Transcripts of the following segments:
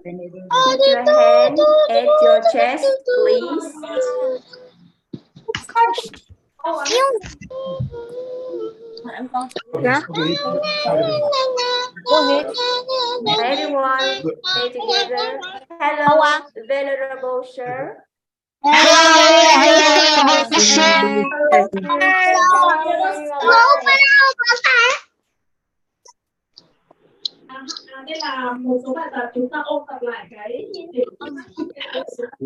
Put your hand at your chest, please. Everyone, stay together. Hello, Venerable Sir.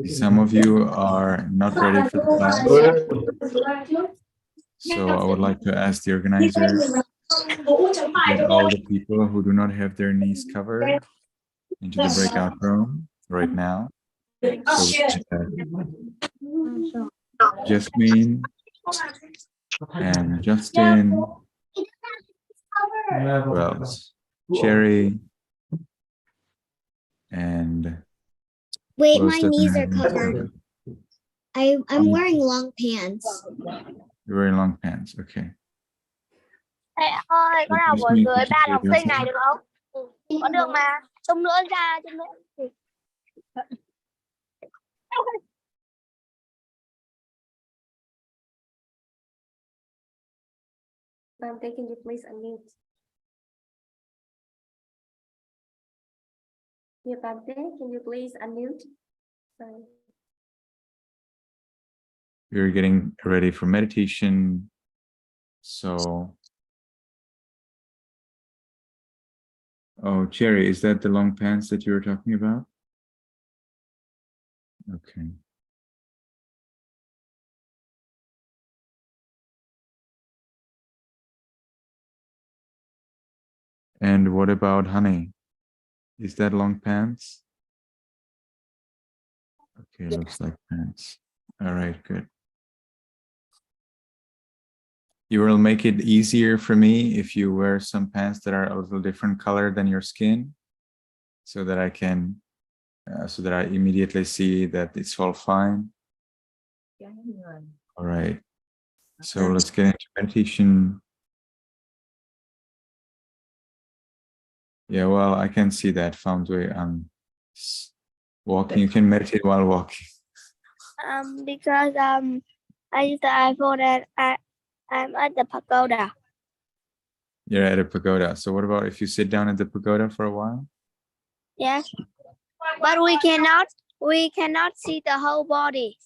Some of you are not ready for the class, so I would like to ask the organizers to get all the people who do not have their knees covered into the breakout room right now. So we can have Jasmine and Justin, who else? Cherry, and wait, my knees are covered. I'm wearing long pants. You're wearing long pants, okay. Thầy ơi, có nào buổi cưới 3 học sinh này được không? Có được mà. Chung nữa ra, chung nữa. Can you please unmute? Yeah, Bante, can you please unmute? Sorry. We're getting ready for meditation, so... Oh, Cherry, is that the long pants that you were talking about? Okay. And what about Honey? Is that long pants? Okay, looks like pants. All right, good. You will make it easier for me if you wear some pants that are a little different color than your skin, so that I can, so that I immediately see that it's all fine. All right. So let's get into meditation. Yeah, well, I can see that found way I'm walking. You can meditate while walking. Because I use the iPhone and I'm at the pagoda. You're at a pagoda. So what about if you sit down at the pagoda for a while? Yes. But we cannot see the whole body.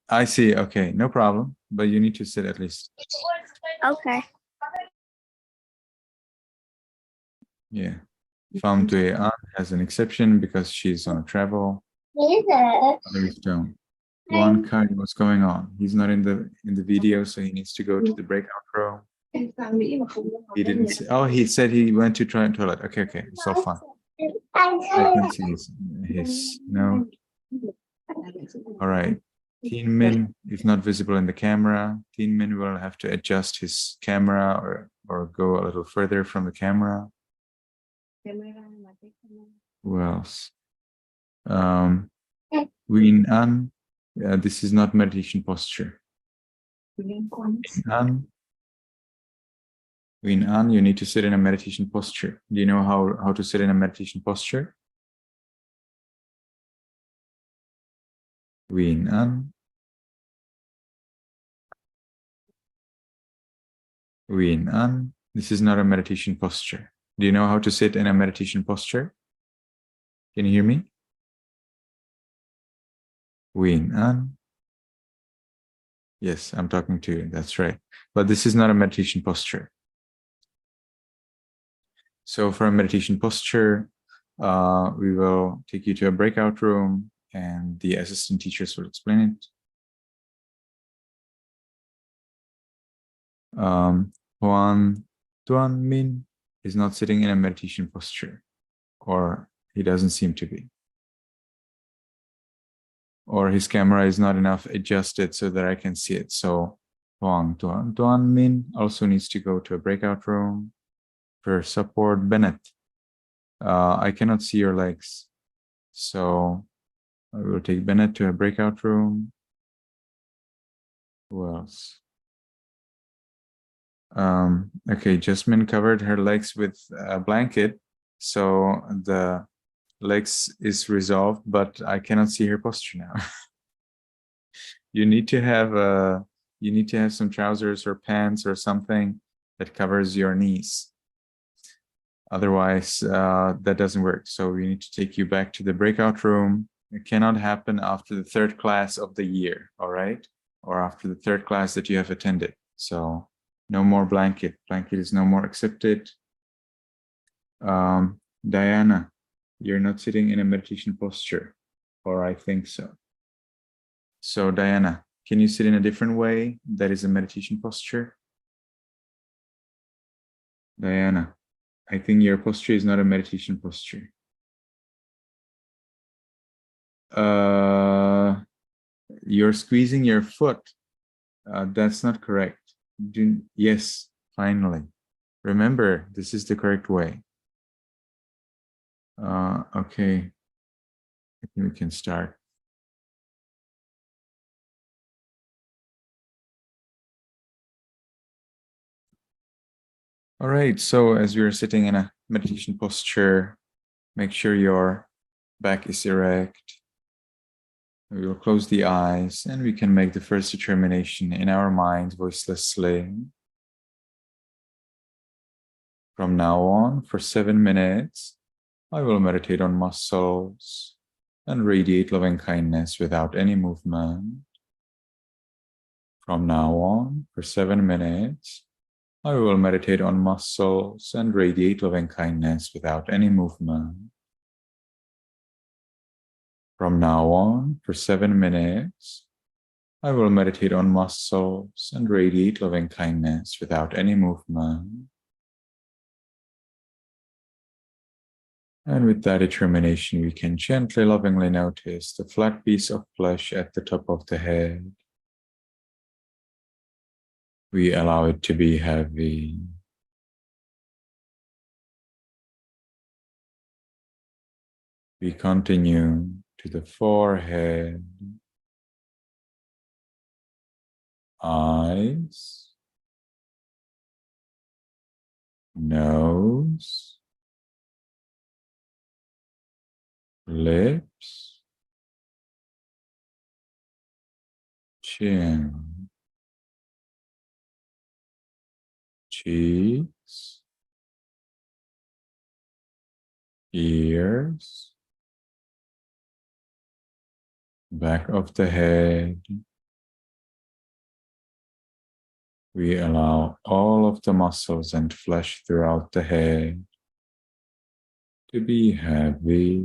I see. Okay, no problem. But you need to sit at least. Okay. Yeah. Pham Tuệ An has an exception because she's on a travel. Others don't. One Kai, what's going on? He's not in the video, so he needs to go to the breakout room. He didn't say, oh, he said he went to try and toilet. Okay, okay, it's all fine. I can see his no. All right. Teen Min is not visible in the camera. Teen Min will have to adjust his camera or go a little further from the camera. Who else? Win An. This is not meditation posture. Win An, you need to sit in a meditation posture. Do you know how to sit in a meditation posture? Win An. Win An. This is not a meditation posture. Do you know how to sit in a meditation posture? Can you hear me? Win An. Yes, I'm talking to you. That's right. But this is not a meditation posture. So for a meditation posture, we will take you to a breakout room and the assistant teachers will explain it. Tuan Min is not sitting in a meditation posture, or he doesn't seem to be. Or his camera is not enough adjusted so that I can see it. So Tuan Min also needs to go to a breakout room. For support, Bennett, I cannot see your legs. So I will take Bennett to a breakout room. Who else? Okay, Jasmine covered her legs with a blanket, So the legs is resolved, but I cannot see her posture now. You need to have some trousers or pants or something that covers your knees. Otherwise, that doesn't work. So we need to take you back to the breakout room. It cannot happen after the 3rd class of the year, all right? Or after the 3rd class that you have attended. So no more blanket. Blanket is no more accepted. Diana, you're not sitting in a meditation posture, or I think so. So Diana, can you sit in a different way that is a meditation posture? Diana, I think your posture is not a meditation posture. You're squeezing your foot. That's not correct. Yes, finally. Remember, this is the correct way. Okay. I think we can start. All right, so as we are sitting in a meditation posture, make sure your back is erect. We will close the eyes and we can make the first determination in our mind voicelessly. From now on, for 7 minutes, I will meditate on muscles and radiate loving kindness without any movement. From now on, for 7 minutes, I will meditate on muscles and radiate loving kindness without any movement. From now on, for 7 minutes, I will meditate on muscles and radiate loving kindness without any movement. And with that determination, we can gently, lovingly notice the flat piece of flesh at the top of the head. We allow it to be heavy. We continue to the forehead, eyes, nose, lips, chin, cheeks, ears, back of the head. We allow all of the muscles and flesh throughout the head to be heavy.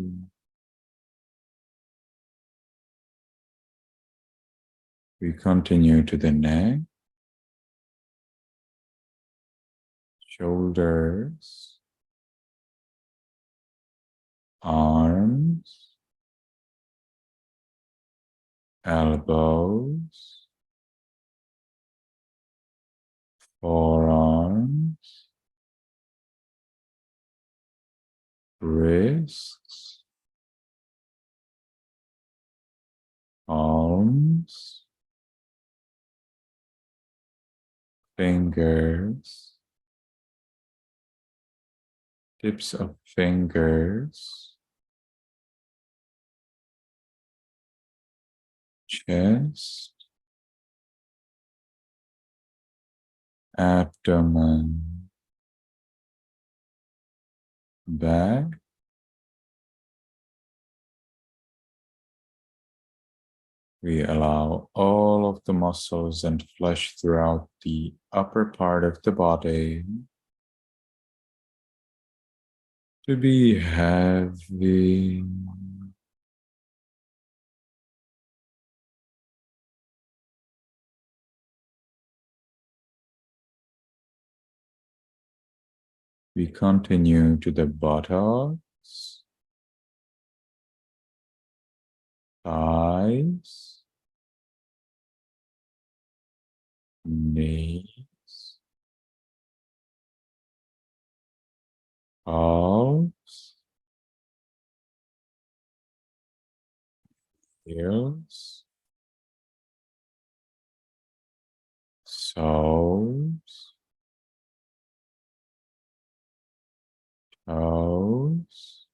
We continue to the neck, shoulders, arms, elbows, forearms, wrists, palms, fingers, tips of fingers, chest, abdomen, back, we allow all of the muscles and flesh throughout the upper part of the body to be heavy. We continue to the buttocks, thighs, knees, calves, heels, soles, toes,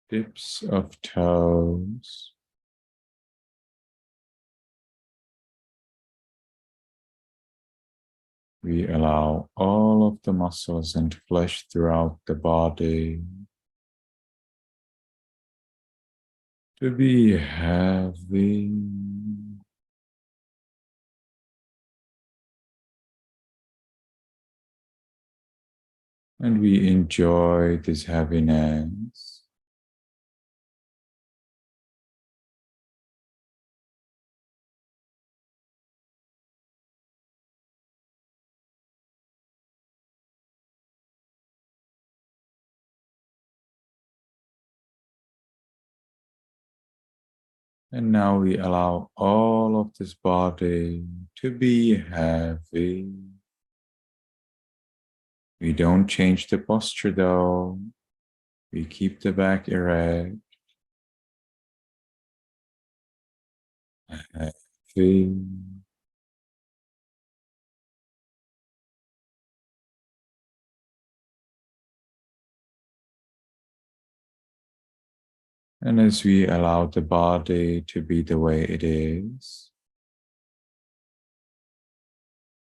tips of toes, we allow all of the muscles and flesh throughout the body to be heavy. And we enjoy this heaviness. And now we allow all of this body to be heavy. We don't change the posture though. We keep the back erect. Heavy. And as we allow the body to be the way it is,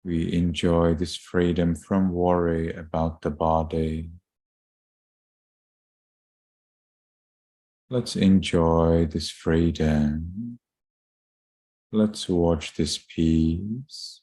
we enjoy this freedom from worry about the body. Let's enjoy this freedom. Let's watch this peace.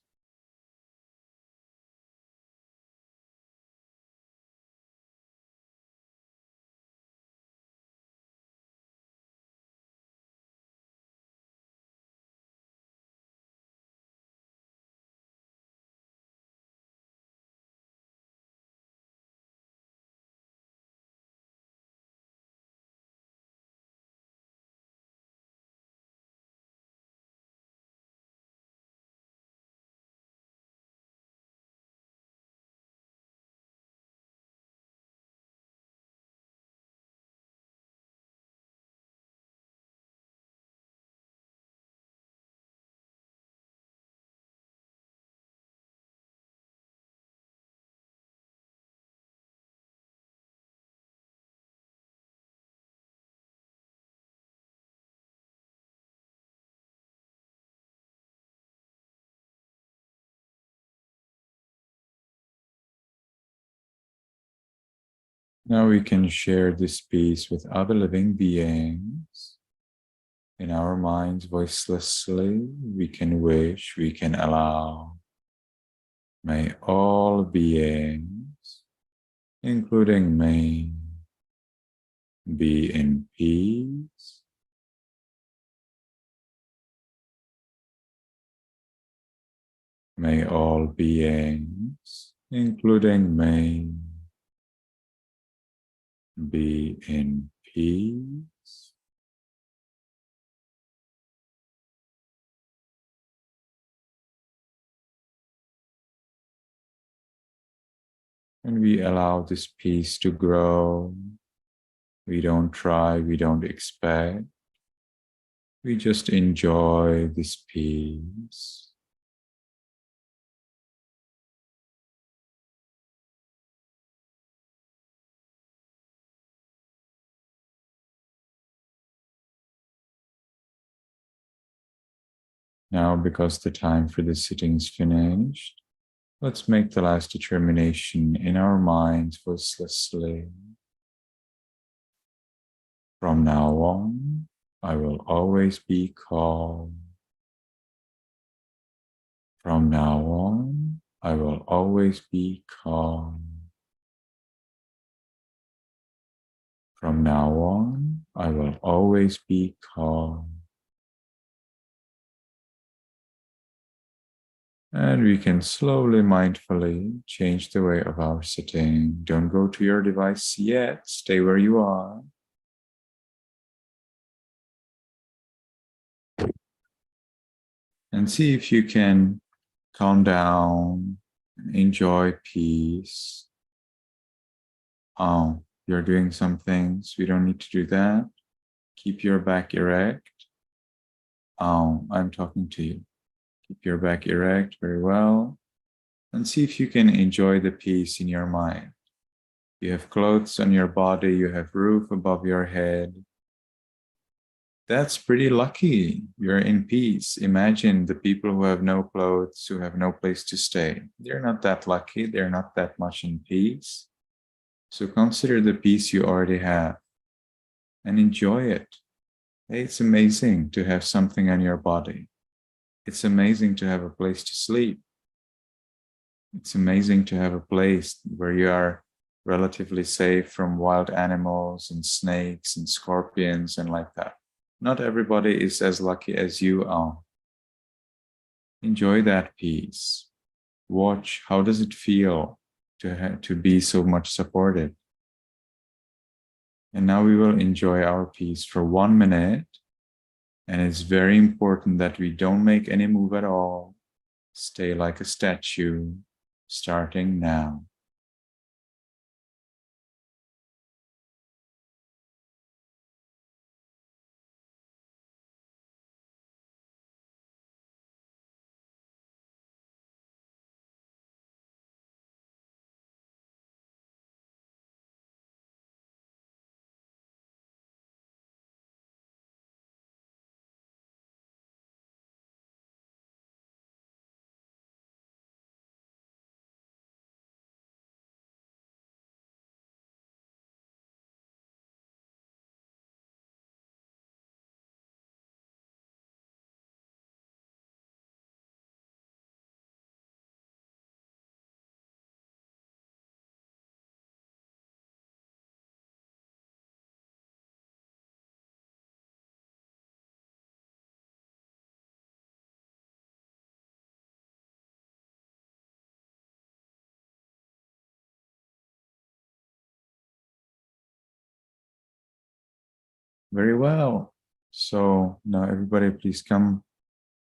Now we can share this peace with other living beings. In our minds, voicelessly, we can wish, we can allow. May all beings, including me, be in peace. May all beings, including me, be in peace. And we allow this peace to grow. We don't try, we don't expect. We just enjoy this peace. Now, because the time for the sitting is finished, let's make the last determination in our minds voicelessly. From now on, I will always be calm. From now on, I will always be calm. From now on, I will always be calm. And we can slowly, mindfully change the way of our sitting. Don't go to your device yet. Stay where you are. And see if you can calm down and enjoy peace. Oh, you're doing some things. We don't need to do that. Keep your back erect. Oh, I'm talking to you. Keep your back erect very well. And see if you can enjoy the peace in your mind. You have clothes on your body, you have roof above your head. That's pretty lucky. You're in peace. Imagine the people who have no clothes, who have no place to stay. They're not that lucky. They're not that much in peace. So consider the peace you already have and enjoy it. Hey, it's amazing to have something on your body. It's amazing to have a place to sleep. It's amazing to have a place where you are relatively safe from wild animals and snakes and scorpions and like that. Not everybody is as lucky as you are. Enjoy that peace. Watch, how does it feel to be so much supported? And now we will enjoy our peace for 1 minute. And it's very important that we don't make any move at all. Stay like a statue, starting now. Very well. So now everybody please come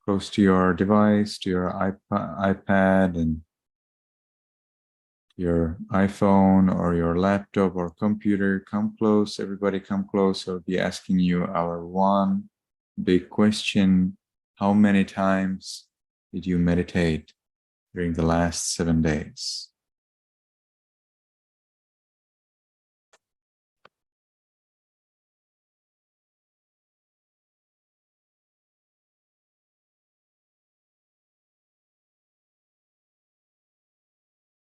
close to your device, to your iPad and your iPhone or your laptop or computer. Come close, everybody come close. I'll be asking you our one big question. How many times did you meditate during the last 7 days?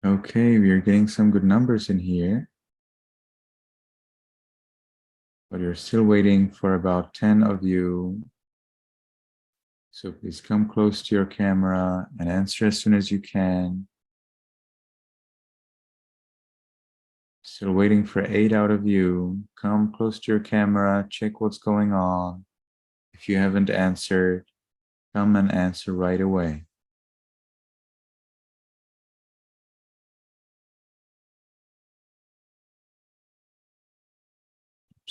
Okay, we are getting some good numbers in here. But you're still waiting for about 10 of you. So please come close to your camera and answer as soon as you can. Still waiting for 8 out of you. Come close to your camera, check what's going on. If you haven't answered, come and answer right away.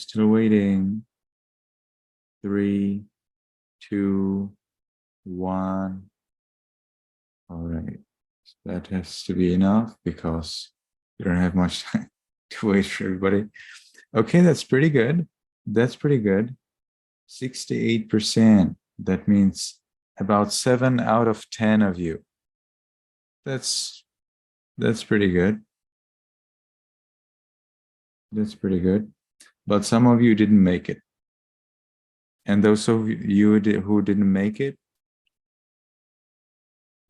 Still waiting. 3, 2, 1. All right. So that has to be enough because we don't have much time to wait for everybody. Okay, that's pretty good. That's pretty good. 68%. That means about 7 out of 10 of you. That's pretty good. That's pretty good. But some of you didn't make it. And those of you who didn't make it,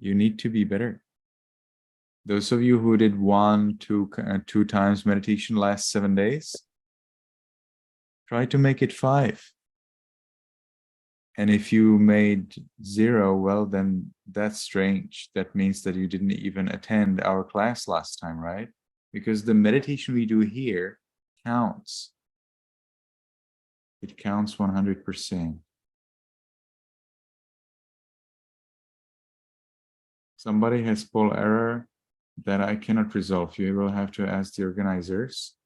you need to be better. Those of you who did 2 times meditation last 7 days, try to make it 5. And if you made 0, well, then that's strange. That means that you didn't even attend our class last time, right? Because the meditation we do here counts. It counts 100%. Somebody has poll error that I cannot resolve. You will have to ask the organizers.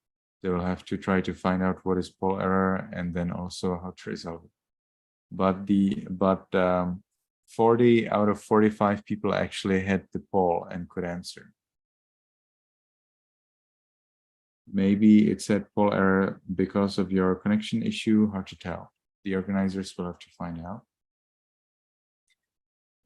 They will have to try to find out what is poll error and then also how to resolve it. But 40 out of 45 people actually had the poll and could answer. Maybe it said poll error because of your connection issue, hard to tell. The organizers will have to find out.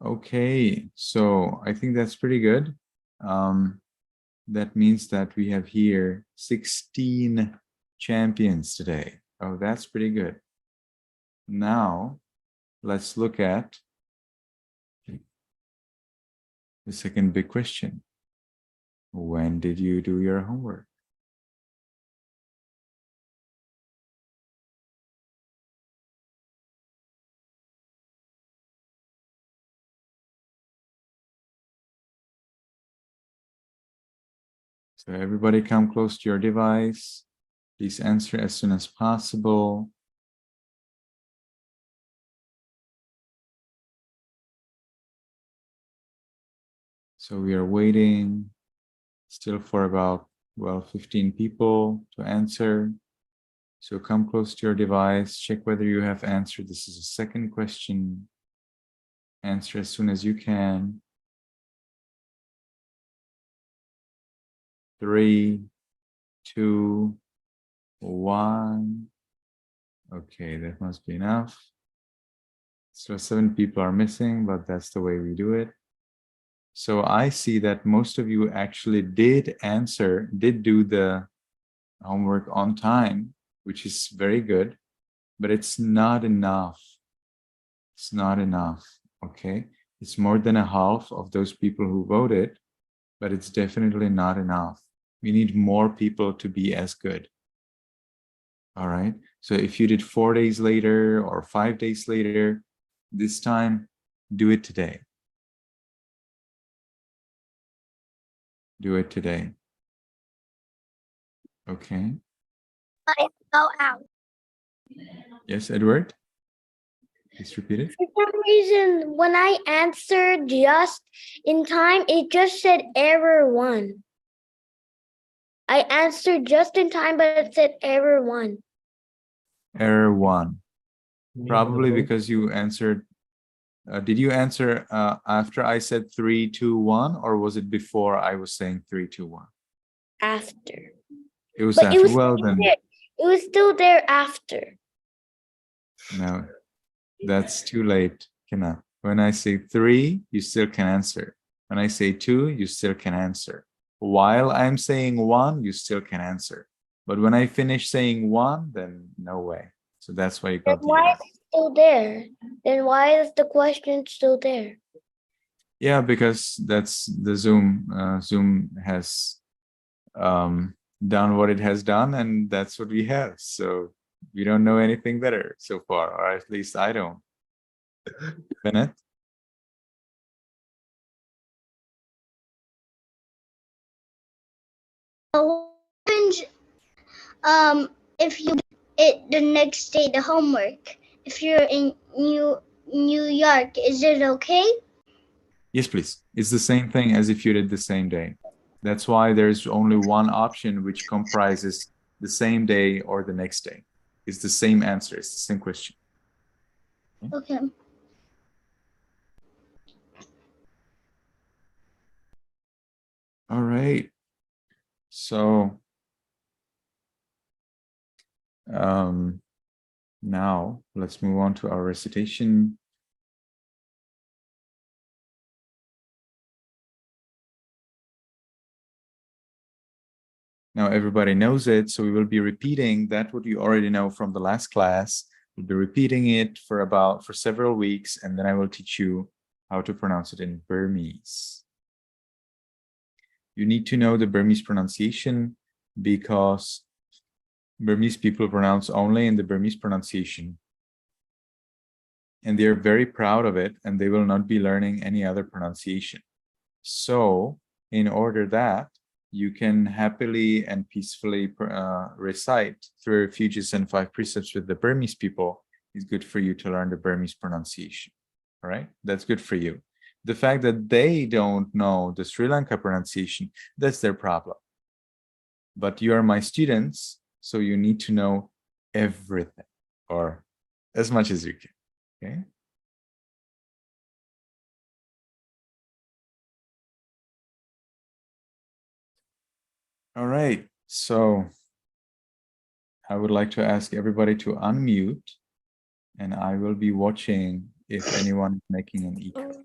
Okay, so I think that's pretty good. that means that we have here 16 champions today. Oh, that's pretty good. Now, let's look at the second big question. When did you do your homework? So everybody come close to your device. Please answer as soon as possible. So we are waiting still for about, well, 15 people to answer. So come close to your device, check whether you have answered. This is a second question. Answer as soon as you can. 3, 2, 1. Okay, that must be enough. So 7 people are missing, but that's the way we do it. So I see that most of you actually did do the homework on time, which is very good, but it's not enough. It's not enough, okay? It's more than a half of those people who voted, but it's definitely not enough. We need more people to be as good. All right, so if you did 4 days later or 5 days later, this time, do it today. Do it today. Okay. I go out. Yes, Edward? Please repeat it. For some reason, when I answered just in time, it just said error 1. I answered just in time, but it said error 1. Error 1. Probably because you answered. Did you answer after I said 3, 2, 1, or was it before I was saying 3, 2, 1? After. It was But after. it was Well, still then. there. It was still there after. No, that's too late. Cannot. When I say 3, you still can answer. When I say 2, you still can answer. While I'm saying 1, you still can answer. But when I finish saying 1, then no way. So that's why you got the Why error. is it still there? Then why is the question still there? Yeah, because that's the Zoom. Zoom has done what it has done, and that's what we have. So we don't know anything better so far, or at least I don't. Bennett? If you it the next day the homework, if you're in New York, is it okay? Yes, please. It's the same thing as if you did the same day. That's why there's only one option which comprises the same day or the next day. It's the same answer. It's the same question. Okay. All right. So now let's move on to our recitation. Now everybody knows it, so we will be repeating that what you already know from the last class. We'll be repeating it for several weeks, and then I will teach you how to pronounce it in Burmese. You need to know the Burmese pronunciation because Burmese people pronounce only in the Burmese pronunciation. And they're very proud of it, and they will not be learning any other pronunciation. So, in order that you can happily and peacefully recite 3 refuges and 5 precepts with the Burmese people, it's good for you to learn the Burmese pronunciation. All right? That's good for you. The fact that they don't know the Sri Lanka pronunciation, that's their problem. But you are my students, so you need to know everything, or as much as you can. Okay? All right, so I would like to ask everybody to unmute, and I will be watching if anyone is making an echo.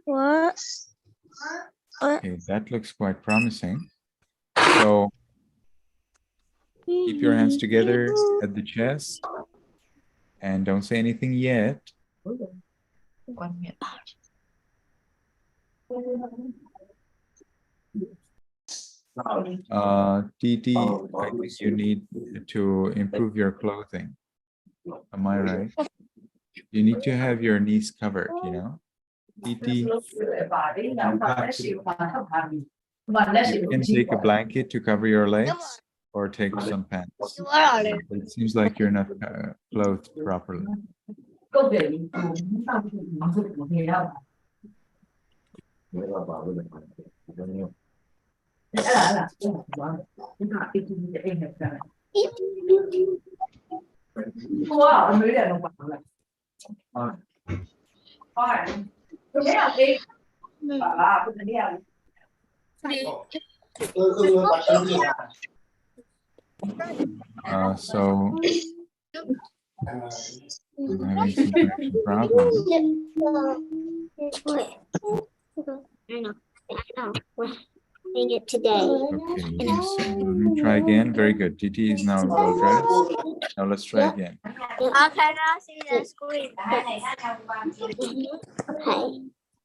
What? Okay, that looks quite promising. So keep your hands together at the chest and don't say anything yet. Titi, I think you need to improve your clothing. Am I right? You need to have your knees covered, you know? Titi, you can take a blanket to cover your legs or take some pants. It seems like you're not clothed properly. So I'm having some connection problems. It today. Okay, let me try again. Very good. Titi is now well dressed. Now let's try again. Okay, now see the screen. Hey,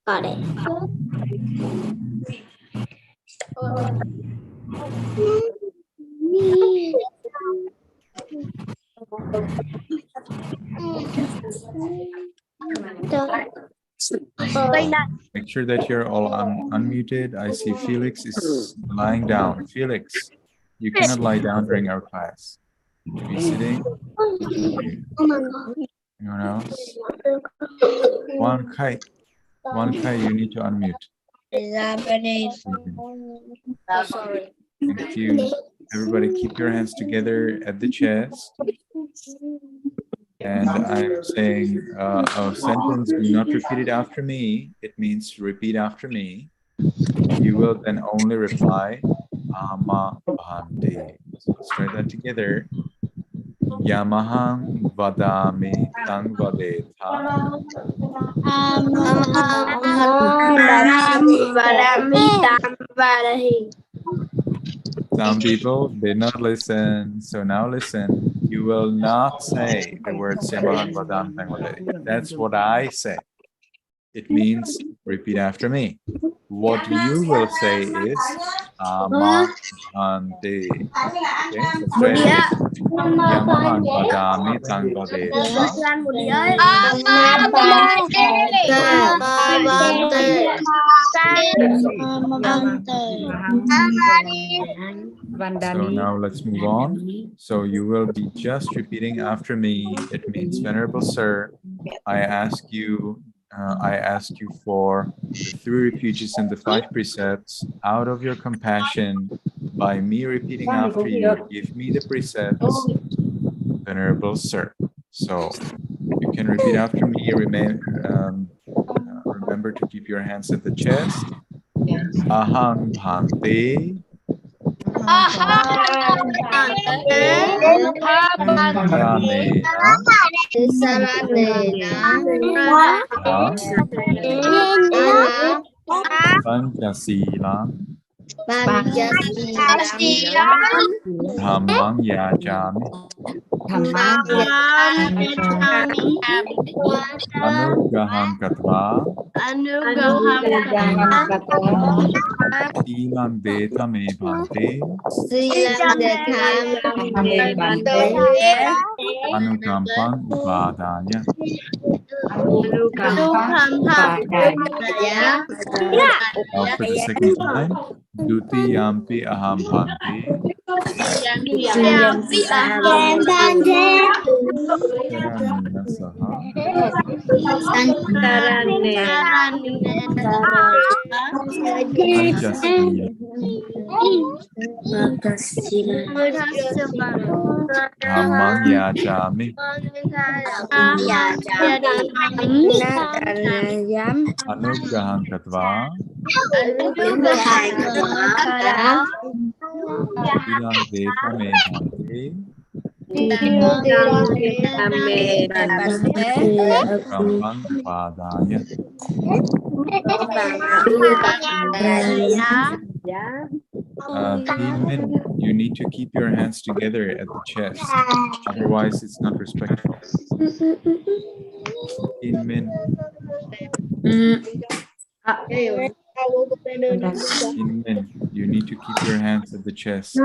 got it. Make sure that you're all unmuted. I see Felix is lying down. Felix, you cannot lie down during our class. You should be sitting. Oh my God. Anyone else? One kite, you need to unmute. Sorry. Thank you. Everybody keep your hands together at the chest. And I'm saying a sentence, do not repeat it after me. It means repeat after me. You will then only reply, Ama Bhante. So let's try that together. Yamahang vadami tang vadetha. Some people did not listen, so now listen. You will not say the words Yamahang vadami tang vadetha. That's what I say. It means repeat after me. What you will say is Ama Bhante. Okay, let's try it. Yamahang vadami tang vadetha. So now let's move on. So you will be just repeating after me. It means, Venerable Sir, I ask you for the 3 refuges and the 5 precepts. Out of your compassion, by me repeating after you, give me the precepts, Venerable Sir. So you can repeat after me. Remember to keep your hands at the chest. Ahang Bhante. Pancasila Dhammang yajami Anugraham katva Silang deta me bhante Anukampang upadaya. Now for the second time, Dutiyampi aham bhante Saranina saha Dhammang yajami Anugraham katva Silang deta me bhante Gampang padanya. Min, you need to keep your hands together at the chest, otherwise it's not respectful. Min, you need to keep your hands at the chest.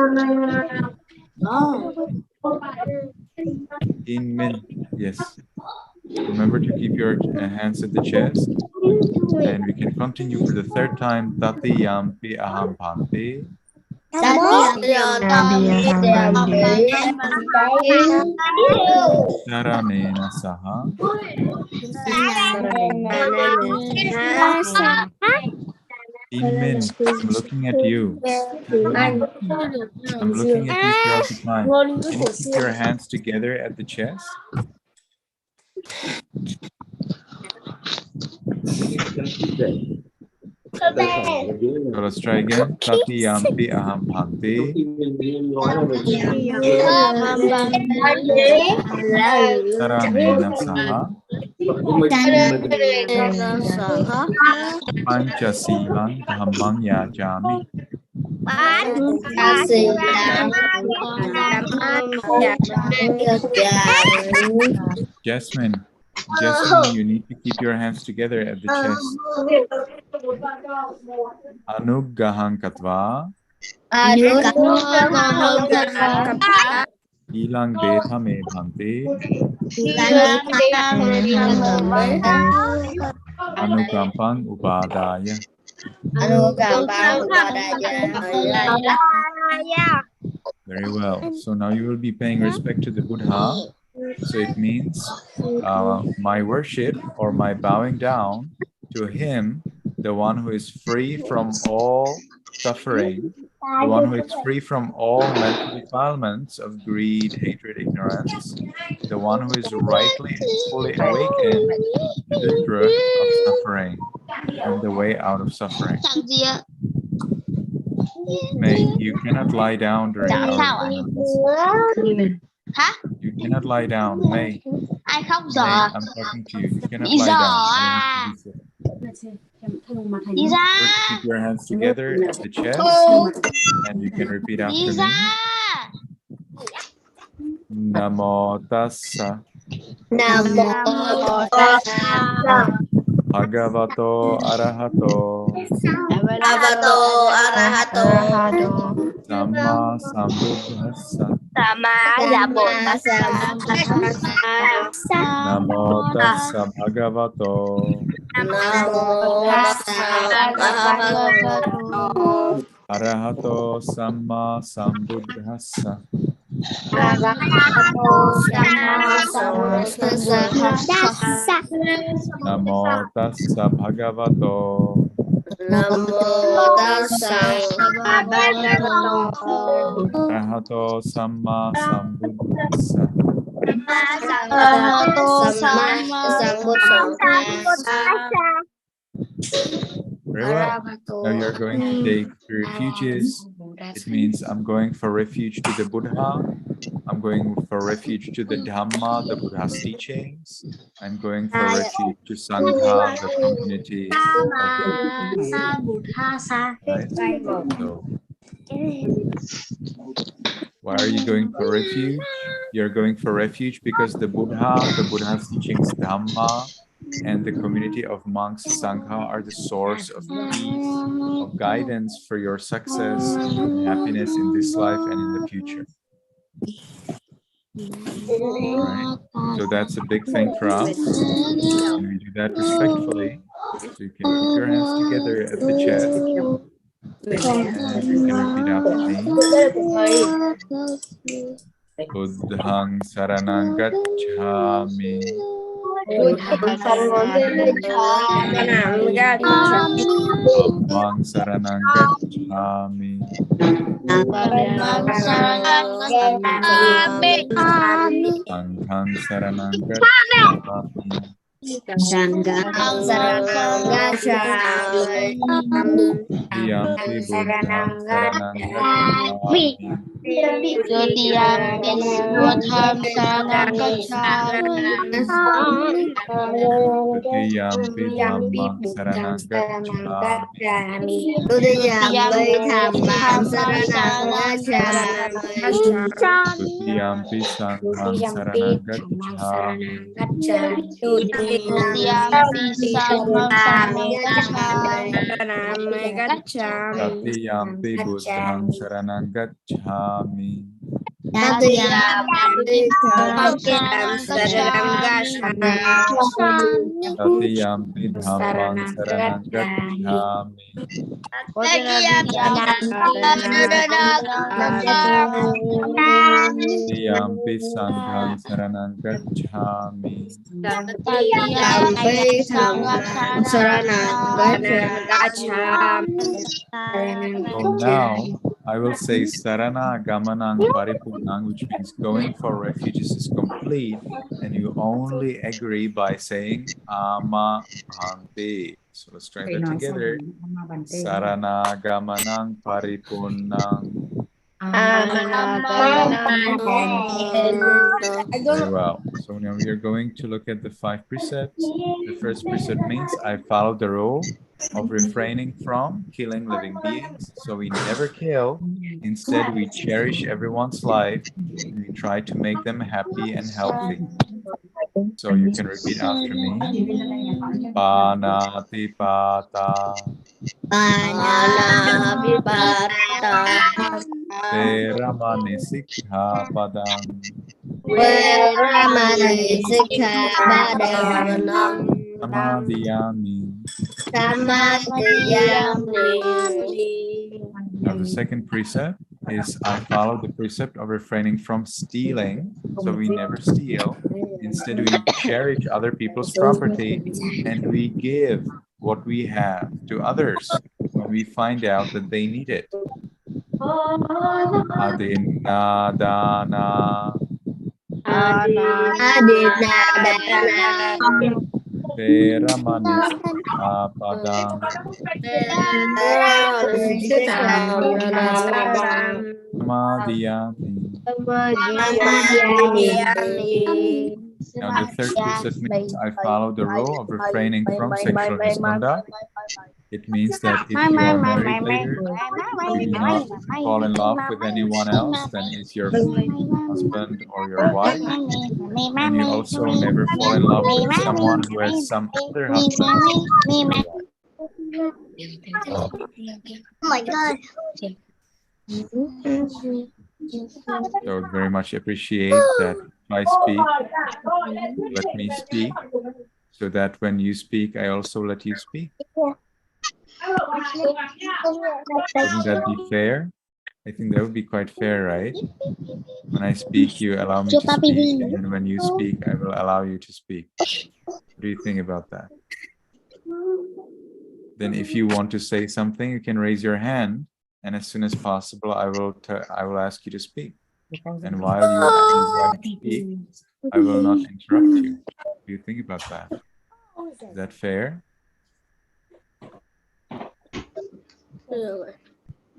Min, yes. Remember to keep your hands at the chest. And we can continue for the third time. Tati yampi aham bhante. Saranena saha. Min, I'm looking at you. I'm looking at you throughout the time. Can you keep your hands together at the chest? So let's try again. Tati yampi aham bhante. Saranena saha. Panchasilang dhammang yajami. Jasmine, you need to keep your hands together at the chest. Anuggahang katva. Ilang betha me bhante. Anugampang upadaya. Very well. So now you will be paying respect to the Buddha. So it means my worship or my bowing down to him, the one who is free from all suffering, the one who is free from all mental defilements of greed, hatred, ignorance, the one who is rightly and fully awakened to the truth of suffering and the way out of suffering. May, you cannot lie down during our You cannot lie down, May. May, I'm talking to you. You cannot lie down. Keep your hands together at the chest, and you can repeat after me. Namo Tassa. Namo Tassa. Bhagavato Arahato. Sammāsambuddhassa. Namo Tassa Bhagavato. Arahato Sammāsambuddhassa. Namo Tassa Bhagavato. Arahato Sammāsambuddhassa. Very well. Now you're going to take refuges. It means I'm going for refuge to the Buddha. I'm going for refuge to the Dhamma, the Buddha's teachings. I'm going for refuge to Sangha, the community. Right? So, why are you going for refuge? You're going for refuge because the Buddha's teachings, Dhamma, and the community of monks, Sangha, are the source of peace, of guidance for your success and happiness in this life and in the future. Right? So that's a big thing for us, and we do that respectfully. So you can keep your hands together at the chest, and you can repeat after me. Buddhang saranang gacchami. Dhammang saranang gacchami. Sanghang saranang gacchami. Sangam Saranam Gacchami. Dutiyampi Buddham Saranam Gacchami. Dutiyampi Buddham Saranam Gacchami. Dutiyampi Dhammam Saranam Gacchami. Dutiyampi Dhammam Saranam Gacchami. Dutiyampi Sangham Saranam Gacchami. Dutiyampi Sangham Saranam Gacchami. Tatiyampi Buddham Saranam Gacchami. Dutiyampi Dhammam Saranam Gacchami. Tatiyampi Dhammam Saranam Gacchami. Tatiyampi Sangham Saranam Gacchami. Dutiyampi Dhammam Saranam Gacchami. So now I will say Sarana Gamanang Paripurnang, which means going for refuges is complete, and you only agree by saying Ama Bhante. So let's try that together. Sarana Gamanang Paripurnang. Very well. So now we are going to look at the 5 precepts. The first precept means I follow the rule of refraining from killing living beings. So we never kill. Instead, we cherish everyone's life and we try to make them happy and healthy. So you can repeat after me. Panatipata. Panatipata. Veramani Sikkhapadam. Veramani Sikkhapadam. Samadhiyami. Now the second precept is I follow the precept of refraining from stealing. So we never steal. Instead, we cherish other people's property and we give what we have to others when we find out that they need it. Adinadana. Veramani Sikkhapadam. Samadhiyami. Now the third precept means I follow the rule of refraining from sexual misconduct. It means that if you are married later, you do not fall in love with anyone else than is your husband or your wife. And you also never fall in love with someone who has some other husband. Oh my God. So I would very much appreciate that if I speak, let me speak, so that when you speak, I also let you speak. Wouldn't that be fair? I think that would be quite fair, right? When I speak, you allow me to speak, and when you speak, I will allow you to speak. What do you think about that? Then if you want to say something, you can raise your hand, and as soon as possible, I will ask you to speak. And while you speak, I will not interrupt you. What do you think about that? Is that fair?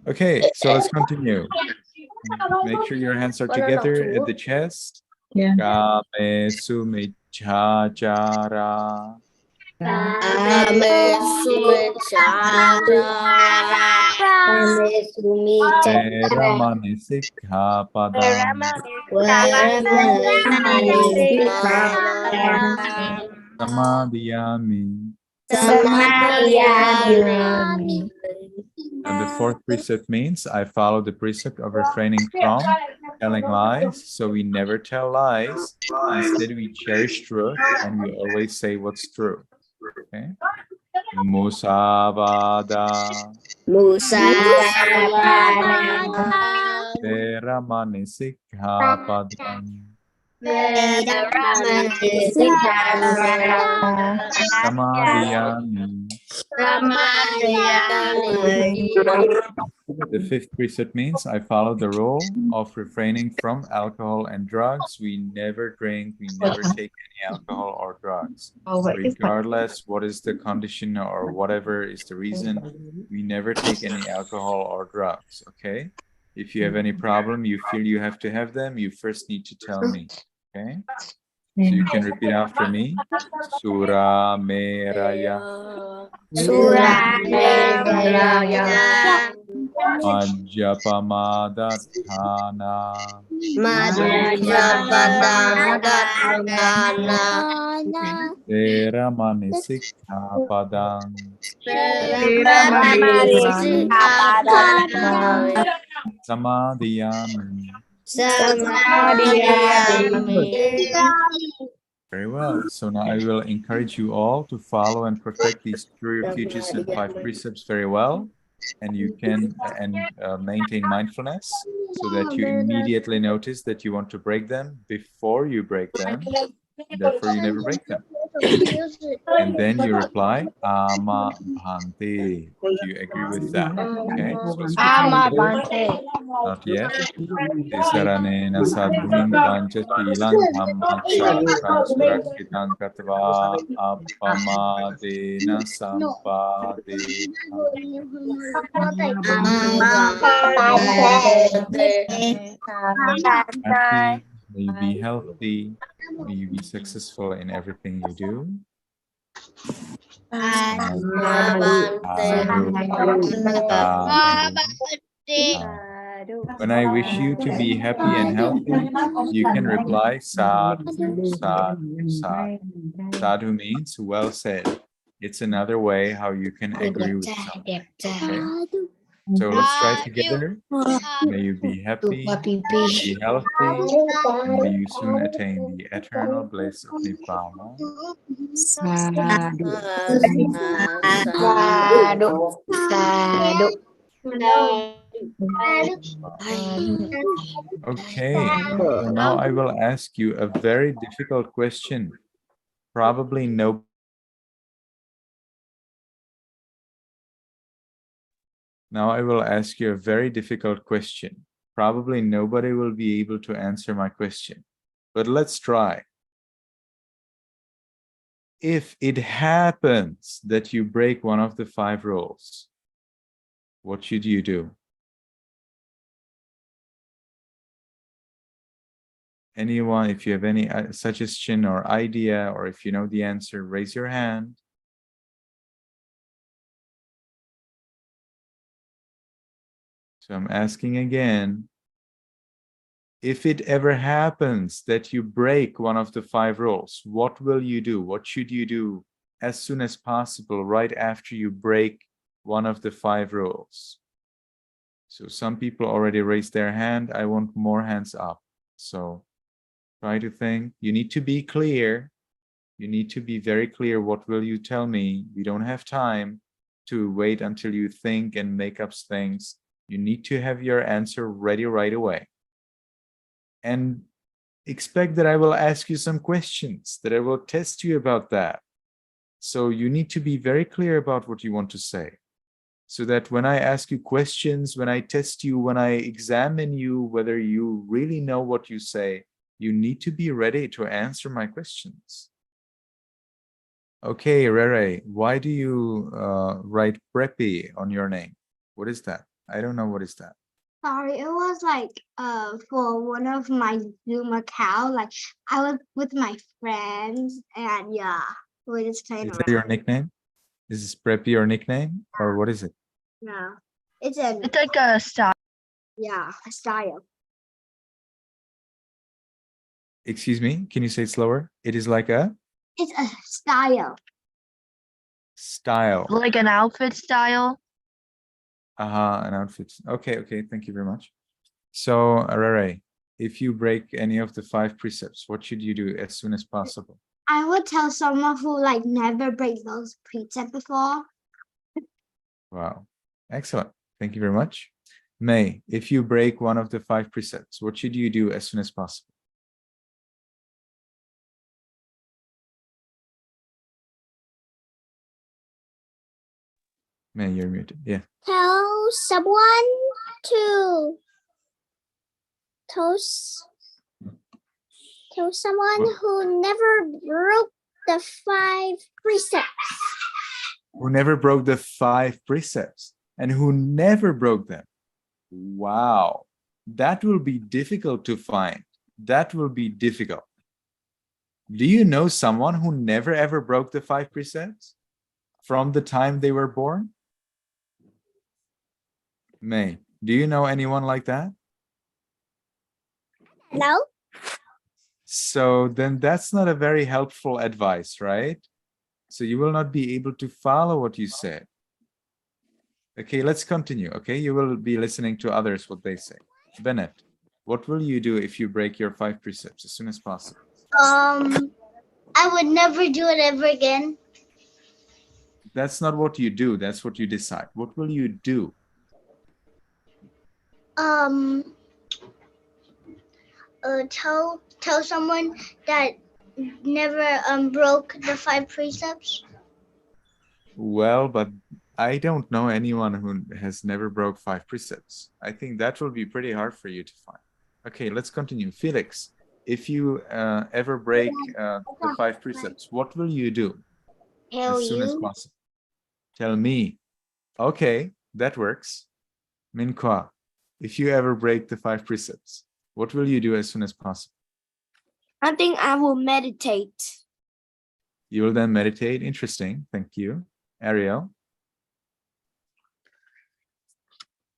Okay, so let's continue. Make sure your hands are together at the chest. Kame sumicchācara. Veramani Sikkhapadam. Samadhiyami. And the fourth precept means I follow the precept of refraining from telling lies. So we never tell lies. Instead, we cherish truth and we always say what's true. Okay? Musavada. Veramani Sikkhapadam. Samadhiyami. The fifth precept means I follow the rule of refraining from alcohol and drugs. We never drink, we never take any alcohol or drugs. Regardless what is the condition or whatever is the reason, we never take any alcohol or drugs, okay? If you have any problem, you feel you have to have them, you first need to tell me, okay? So you can repeat after me. Sura meraya. Sura meraya. Majapamadatthana. Theramanisikhapadang. Samadhiyami. Very well. So now I will encourage you all to follow and protect these 3 refuges and 5 precepts very well. And you can maintain mindfulness so that you immediately notice that you want to break them before you break them. Therefore, you never break them. And then you reply, Ama Bhante. Do you agree with that? Okay. So Ama Bhante. Not yet. Tisaranena sadhuming pancha silang dhammacakkhang surakshitam katva appamadena sampadekam. Happy, may you be healthy, may you be successful in everything you do. When I wish you to be happy and healthy, you can reply sadhu, sadhu, sadhu. Sadhu means well said. It's another way how you can agree with someone. Okay? So let's try together. May you be happy, be healthy, and may you soon attain the eternal bliss of Nibbana. Okay, so now I will ask you a very difficult question. Probably no. Now I will ask you a very difficult question. Probably nobody will be able to answer my question, but let's try. If it happens that you break one of the 5 rules, what should you do? Anyone, if you have any suggestion or idea, or if you know the answer, raise your hand. So I'm asking again, if it ever happens that you break one of the 5 rules, what will you do? What should you do as soon as possible right after you break one of the 5 rules? So some people already raised their hand. I want more hands up. So try to think. You need to be clear. You need to be very clear. What will you tell me? We don't have time to wait until you think and make up things. You need to have your answer ready right away. And expect that I will ask you some questions, that I will test you about that. So you need to be very clear about what you want to say, so that when I ask you questions, when I test you, when I examine you, whether you really know what you say, you need to be ready to answer my questions. Okay, Rere, why do you write Preppy on your name? What is that? I don't know what is that. Sorry, it was like for one of my Zoom account. Like I was with my friends and yeah, we just playing Is around. that your nickname? Is this Preppy your nickname, or what is it? No, it's like a style. Yeah, a style. Excuse me, can you say it slower? It is like a? It's a style. Style. Like an outfit style. An outfit. Okay, okay, thank you very much. So, Rere, if you break any of the 5 precepts, what should you do as soon as possible? I would tell someone who like never break those precepts before. Wow, excellent. Thank you very much. May, if you break one of the 5 precepts, what should you do as soon as possible? Man, you're muted. Yeah. Tell someone to tell someone What? who never broke the 5 precepts. Who never broke the 5 precepts and who never broke them. Wow. That will be difficult to find. That will be difficult. Do you know someone who never ever broke the 5 precepts from the time they were born? May, do you know anyone like that? No. So then that's not a very helpful advice, right? So you will not be able to follow what you said. Okay, let's continue. Okay, you will be listening to others, what they say. Bennett, what will you do if you break your 5 precepts as soon as possible? I would never do it ever again. That's not what you do. That's what you decide. What will you do? Tell someone that never broke the 5 precepts. Well, but I don't know anyone who has never broke 5 precepts. I think that will be pretty hard for you to find. Okay, let's continue. Felix, if you ever break the 5 precepts, what will you do Tell as soon as you. possible? Tell me. Okay, that works. Minqua, if you ever break the 5 precepts, what will you do as soon as possible? I think I will meditate. You will then meditate. Interesting. Thank you. Ariel?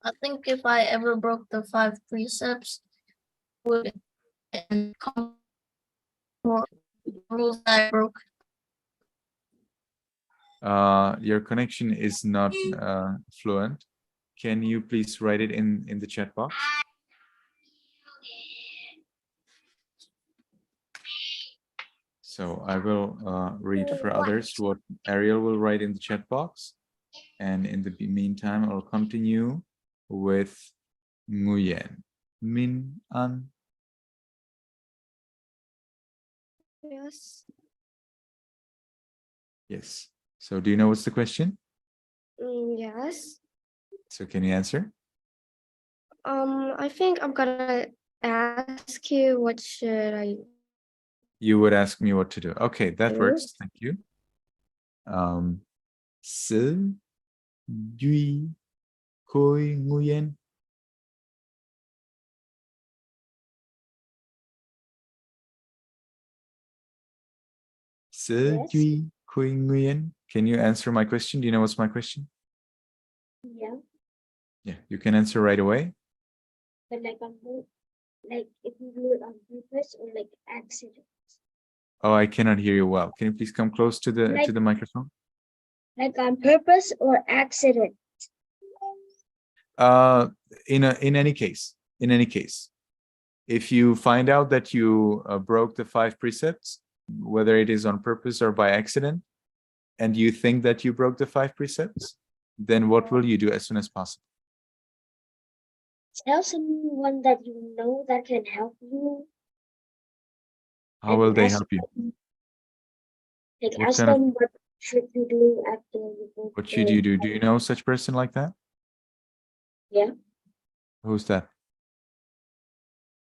I think if I ever broke the 5 precepts, would come more rules that I broke. Your connection is not fluent. Can you please write it in the chat box? So I will read for others what Ariel will write in the chat box. And in the meantime, I'll continue with Nguyện. Min an. Yes. Yes. So do you know what's the question? Yes. So can you answer? I think I'm gonna ask you what should I. You would ask me what to do. Okay, that works. Thank you. Sư duy khôi nguyện. Sư duy khôi nguyện. Can you answer my question? Do you know what's my question? Yeah. Yeah, you can answer right away. But like if you do it on purpose or like accident. Oh, I cannot hear you well. Can you please come close to the microphone? Like on purpose or accident. In any case, if you find out that you broke the 5 precepts, whether it is on purpose or by accident, and you think that you broke the 5 precepts, then what will you do as soon as possible? Tell someone that you know that can help you. How will they help you? Like What ask kind of- them what should you do after you broke. What should you do? Do you know such person like that? Yeah. Who's that?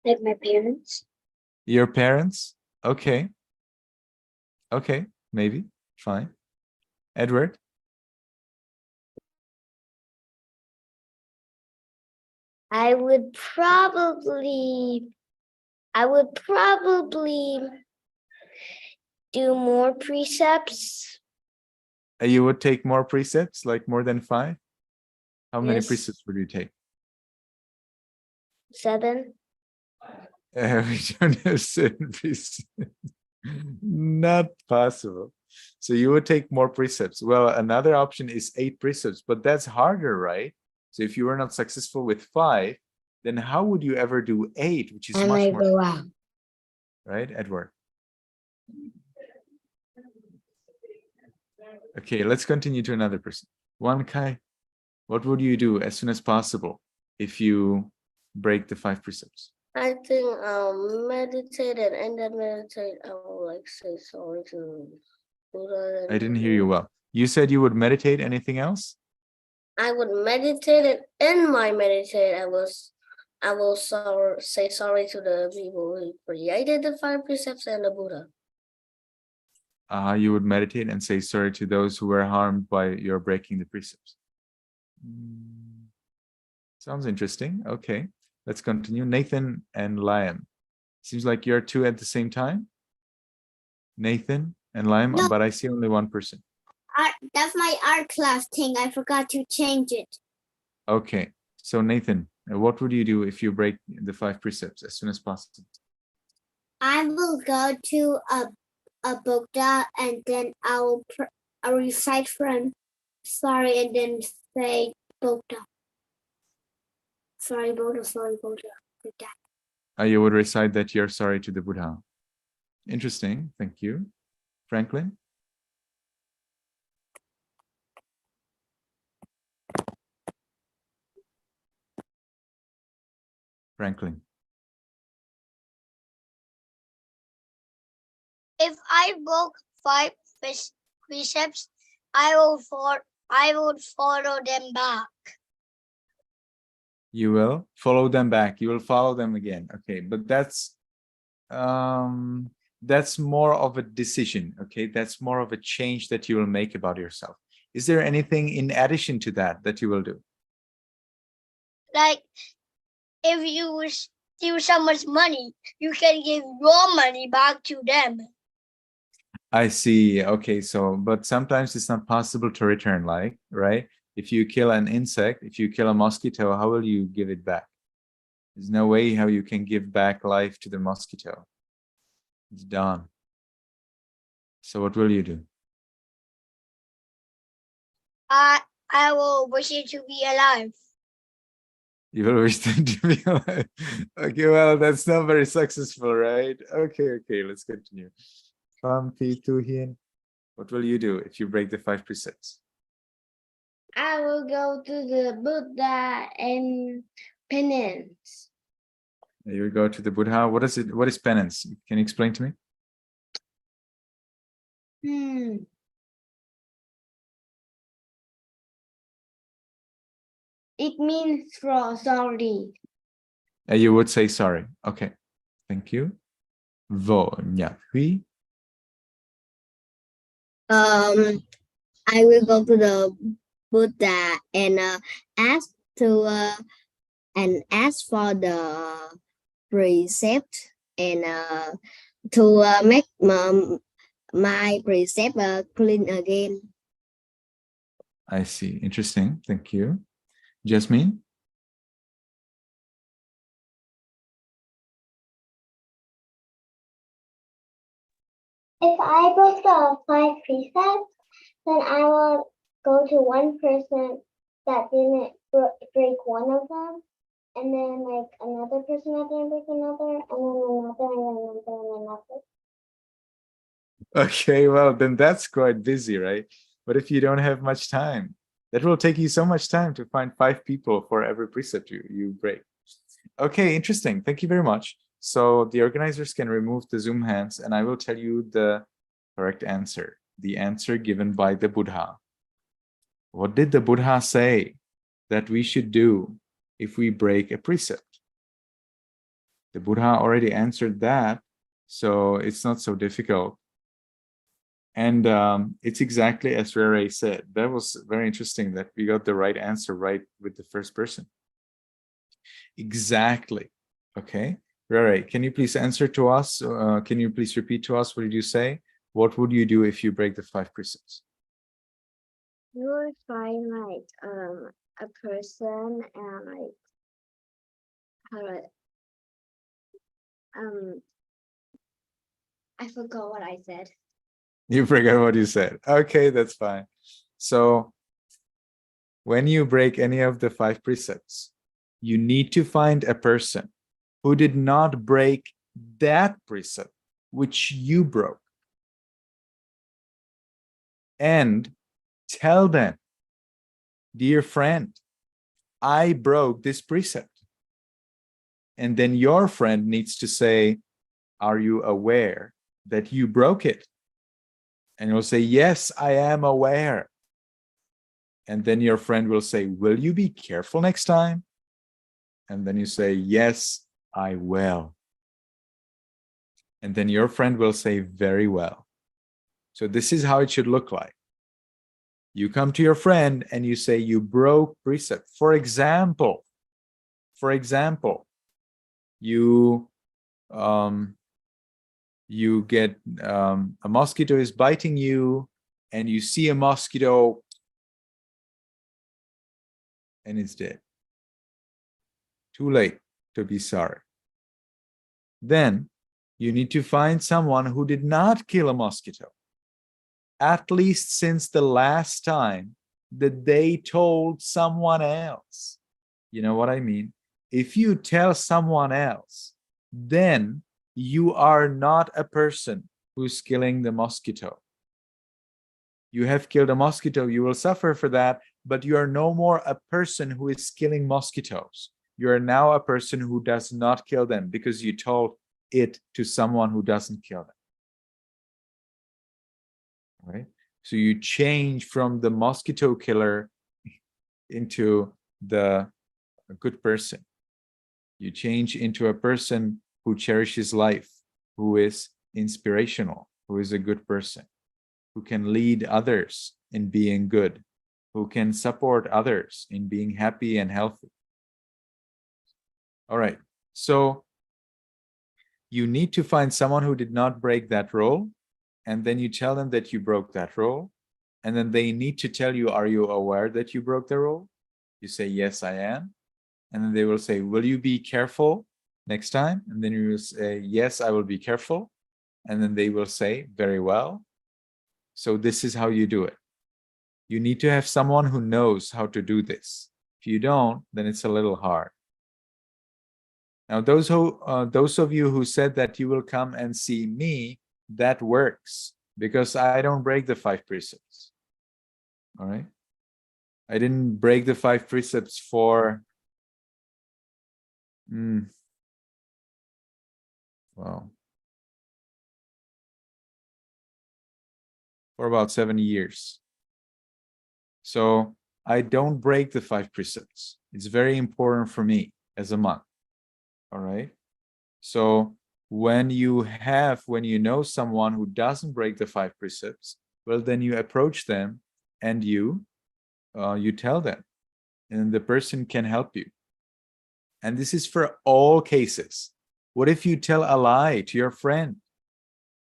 Like my parents. Your parents? Okay. Okay, maybe. Fine. Edward? I would probably do more precepts. You would take more precepts, like more than 5? How many Yes. precepts would you take? 7. We don't have 7 precepts. Not possible. So you would take more precepts. Well, another option is 8 precepts, but that's harder, right? So if you were not successful with 5, then how would you ever do 8, which is much more, go out. right, Edward? Okay, let's continue to another person. Wan Kai, what would you do as soon as possible if you break the 5 precepts? I think I'll meditate, and in that meditate, I will like say sorry to Buddha. I didn't hear you well. You said you would meditate. Anything else? I would meditate, and in my meditate, I will say sorry to the people who created the 5 precepts and the Buddha. You would meditate and say sorry to those who were harmed by your breaking the precepts. Sounds interesting. Okay, let's continue. Nathan and Liam. Seems like you're two at the same time. Nathan and Liam, No. but I see only one person. That's my art class thing. I forgot to change it. Okay, so Nathan, what would you do if you break the 5 precepts as soon as possible? I will go to a Buddha, and then I'll recite from sorry, and then say Buddha. Sorry, Buddha. Sorry, Buddha. Buddha. You would recite that you're sorry to the Buddha. Interesting. Thank you. Franklin? Franklin. If I broke 5 precepts, I would follow them back. You will follow them back. You will follow them again. Okay, but that's more of a decision. Okay, that's more of a change that you will make about yourself. Is there anything in addition to that you will do? Like, if you steal someone's money, you can give your money back to them. I see. Okay, so but sometimes it's not possible to return, like, right? If you kill an insect, if you kill a mosquito, how will you give it back? There's no way how you can give back life to the mosquito. It's done. So what will you do? I will wish it to be alive. You will wish them to be alive. Okay, well, that's not very successful, right? Okay, let's continue. What will you do if you break the 5 precepts? I will go to the Buddha and penance. You will go to the Buddha. What is it? What is penance? Can you explain to me? It means sorry. You would say sorry. Okay, thank you. Vô Nhật Huy. I will go to the Buddha and ask for the precept and to make my precept clean again. I see. Interesting. Thank you. Jasmine? If I broke the 5 precepts, then I will go to one person that didn't break one of them, and then like another person that didn't break another, and then another, and another, and another. Okay, well, then that's quite busy, right? But if you don't have much time, that will take you so much time to find 5 people for every precept you break. Okay, interesting. Thank you very much. So the organizers can remove the Zoom hands, and I will tell you the correct answer, the answer given by the Buddha. What did the Buddha say that we should do if we break a precept? The Buddha already answered that, so it's not so difficult. And it's exactly as Rere said. That was very interesting that we got the right answer right with the first person. Exactly. Okay. Rere, can you please answer to us? Can you please repeat to us? What did you say? What would you do if you break the 5 precepts? You will find like a person and like I forgot what I said. You forgot what you said. Okay, that's fine. So when you break any of the 5 precepts, you need to find a person who did not break that precept which you broke, and tell them, dear friend, I broke this precept. And then your friend needs to say, are you aware that you broke it? And you'll say, yes, I am aware. And then your friend will say, will you be careful next time? And then you say, yes, I will. And then your friend will say, very well. So this is how it should look like. You come to your friend and you say, you broke precept. For example, you get a mosquito is biting you, and you see a mosquito and it's dead. Too late to be sorry. Then you need to find someone who did not kill a mosquito, at least since the last time that they told someone else. You know what I mean? If you tell someone else, then you are not a person who's killing the mosquito. You have killed a mosquito, you will suffer for that, but you are no more a person who is killing mosquitoes. You are now a person who does not kill them because you told it to someone who doesn't kill them. Right? So you change from the mosquito killer into a good person. You change into a person who cherishes life, who is inspirational, who is a good person, who can lead others in being good, who can support others in being happy and healthy. All right, so you need to find someone who did not break that rule, and then you tell them that you broke that rule, and then they need to tell you, are you aware that you broke the rule? You say, yes, I am. And then they will say, will you be careful next time? And then you will say, yes, I will be careful. And then they will say, very well. So this is how you do it. You need to have someone who knows how to do this. If you don't, then it's a little hard. Now, those of you who said that you will come and see me, that works because I don't break the 5 precepts. All right? I didn't break the 5 precepts for for about 7 years. So I don't break the 5 precepts. It's very important for me as a monk. All right. So when you know someone who doesn't break the 5 precepts, well, then you approach them and you tell them, and the person can help you. And this is for all cases. What if you tell a lie to your friend?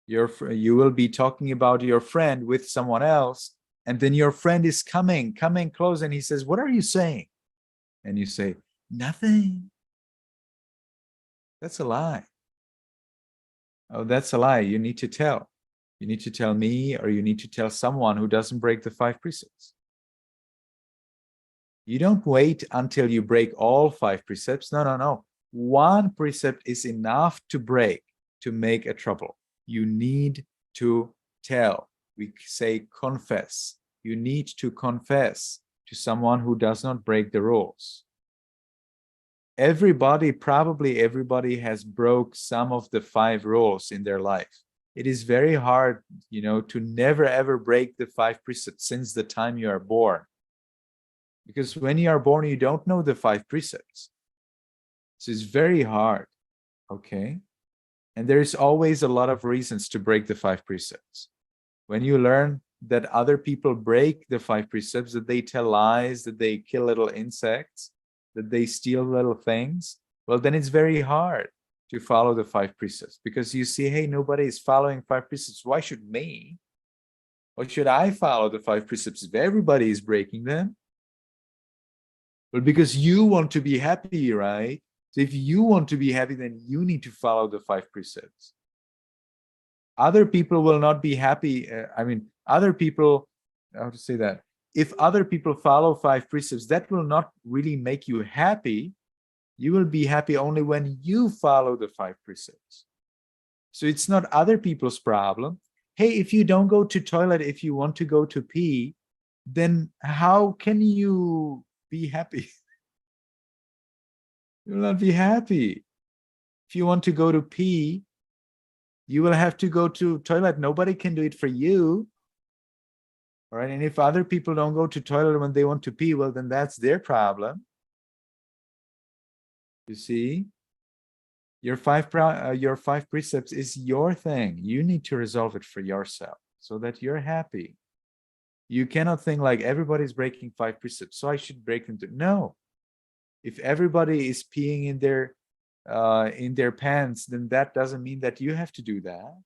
You will be talking about your friend with someone else, and then your friend is coming close, and he says, what are you saying? And you say, nothing. That's a lie. Oh, that's a lie. You need to tell. You need to tell me, or you need to tell someone who doesn't break the 5 precepts. You don't wait until you break all 5 precepts. No. 1 precept is enough to break, to make a trouble. You need to tell. We say confess. You need to confess to someone who does not break the rules. Probably everybody has broke some of the 5 rules in their life. It is very hard, to never ever break the 5 precepts since the time you are born. Because when you are born, you don't know the 5 precepts. So it's very hard, okay? And there is always a lot of reasons to break the 5 precepts. When you learn that other people break the 5 precepts, that they tell lies, that they kill little insects, that they steal little things, well, then it's very hard to follow the 5 precepts, because you see, hey, nobody is following 5 precepts. Why should me? Why should I follow the 5 precepts if everybody is breaking them? Well, because you want to be happy, right? So if you want to be happy, then you need to follow the 5 precepts. Other people will not be happy. Other people, how to say that? If other people follow 5 precepts, that will not really make you happy. You will be happy only when you follow the 5 precepts. So it's not other people's problem. Hey, if you don't go to toilet, if you want to go to pee, then how can you be happy? You will not be happy. If you want to go to pee, you will have to go to toilet. Nobody can do it for you. All right. And if other people don't go to toilet when they want to pee, well, then that's their problem. You see, your five precepts is your thing. You need to resolve it for yourself so that you're happy. You cannot think like everybody's breaking 5 precepts, so I should break them too. No. If everybody is peeing in their pants, then that doesn't mean that you have to do that.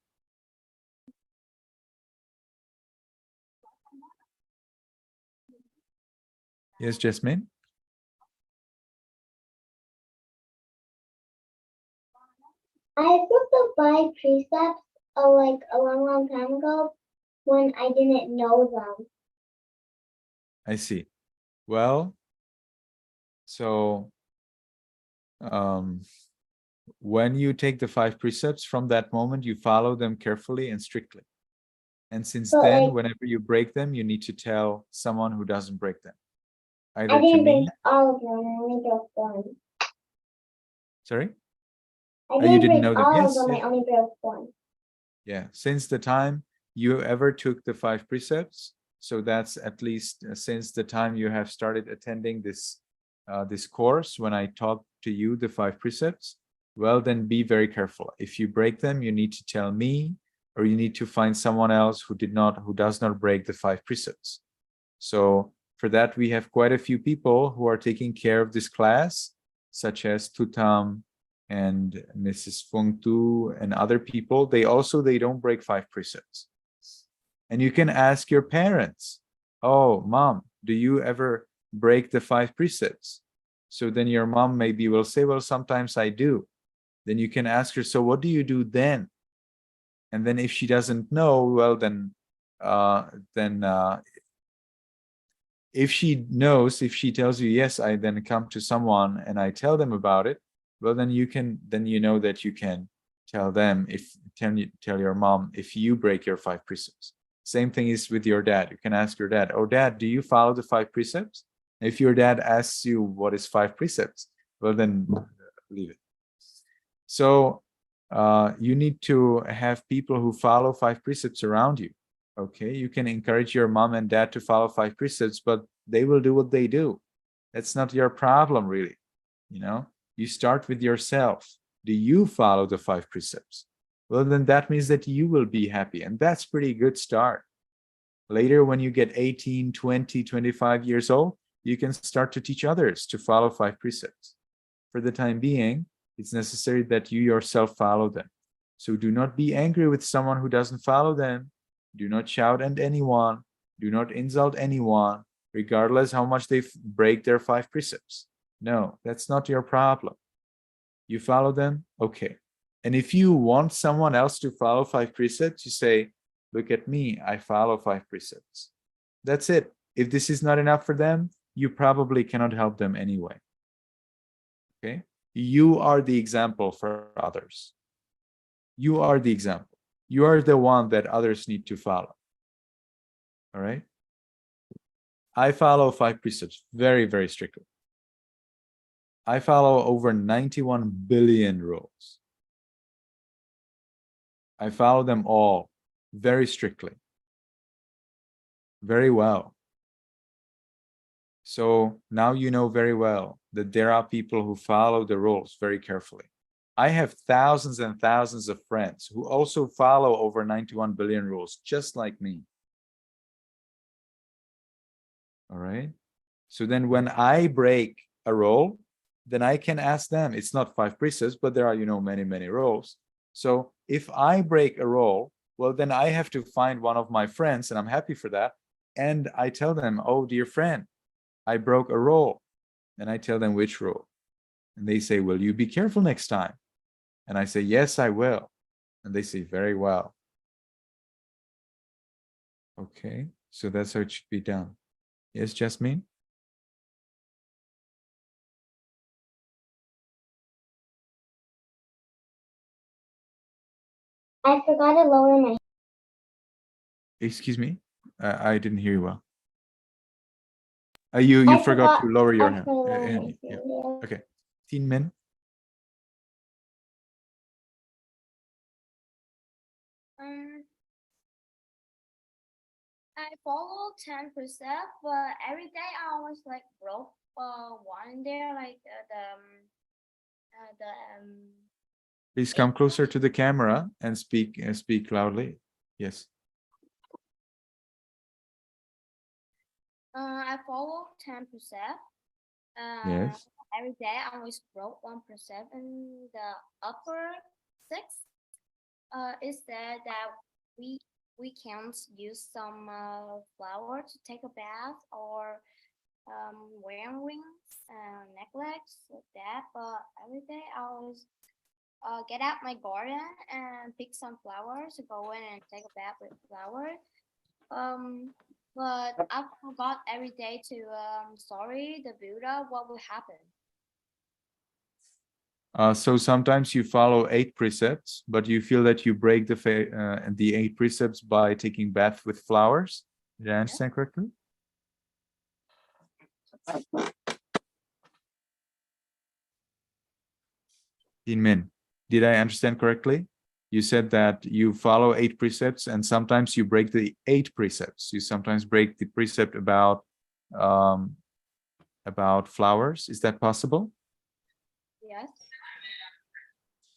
Yes, Jasmine? I broke the 5 precepts like a long time ago when I didn't know them. I see. Well, so when you take the 5 precepts, from that moment, you follow them carefully and strictly. And since But, then, like, whenever you break them, you need to tell someone who doesn't break them. Either I to didn't me. break all of them. I only broke one. Sorry? I You didn't didn't break know them. all Yes, of them. yes. I only broke one. Yeah, since the time you ever took the 5 precepts, so that's at least since the time you have started attending this this course, when I taught to you the 5 precepts, well, then be very careful. If you break them, you need to tell me, or you need to find someone else who does not break the 5 precepts. So for that, we have quite a few people who are taking care of this class, such as Tutam and Mrs. Fung Tu and other people. They don't break 5 precepts. And you can ask your parents, oh, mom, do you ever break the 5 precepts? So then your mom maybe will say, well, sometimes I do. Then you can ask her, so what do you do then? And then if she doesn't know, well, then if she knows, if she tells you, yes, I then come to someone and I tell them about it, well, then you know that you can tell them, tell your mom if you break your 5 precepts. Same thing is with your dad. You can ask your dad, oh, dad, do you follow the 5 precepts? If your dad asks you what is 5 precepts, well, then leave it. So you need to have people who follow 5 precepts around you. Okay, you can encourage your mom and dad to follow 5 precepts, but they will do what they do. That's not your problem, really. You know, you start with yourself. Do you follow the 5 precepts? Well, then that means that you will be happy, and that's pretty good start. Later, when you get 18, 20, 25 years old, you can start to teach others to follow 5 precepts. For the time being, it's necessary that you yourself follow them. So do not be angry with someone who doesn't follow them. Do not shout at anyone. Do not insult anyone, regardless how much they break their 5 precepts. No, that's not your problem. You follow them, okay. And if you want someone else to follow 5 precepts, you say, look at me, I follow 5 precepts. That's it. If this is not enough for them, you probably cannot help them anyway. Okay? You are the example for others. You are the example. You are the one that others need to follow. All right? I follow 5 precepts very, very strictly. I follow over 91 billion rules. I follow them all very strictly, very well. So now you know very well that there are people who follow the rules very carefully. I have thousands and thousands of friends who also follow over 91 billion rules, just like me. All right? So then when I break a rule, then I can ask them. It's not 5 precepts, but there are, many, many rules. So if I break a rule, well, then I have to find one of my friends, and I'm happy for that. And I tell them, oh, dear friend, I broke a rule. And I tell them which rule. And they say, will you be careful next time? And I say, yes, I will. And they say, very well. Okay, so that's how it should be done. Yes, Jasmine? I forgot to lower my. Excuse me? I didn't hear you well. You forgot to lower your hand. Yeah. Okay. 10 minutes. I follow 10 precepts, but every day I always like broke one there, like Please come closer to the camera and speak loudly. Yes. I follow 10 precepts. Yes. Every day I always broke 1 precept. In the upper 6, it said that we can't use some flower to take a bath or wearing rings and necklace like that. But every day I always get out my garden and pick some flowers to go in and take a bath with flowers. But I forgot every day to sorry the Buddha. What will happen? So sometimes you follow 8 precepts, but you feel that you break the 8 precepts by taking bath with flowers. Did I understand correctly? Min, did I understand correctly? You said that you follow 8 precepts, and sometimes you break the 8 precepts. You sometimes break the precept about flowers. Is that possible? Yes.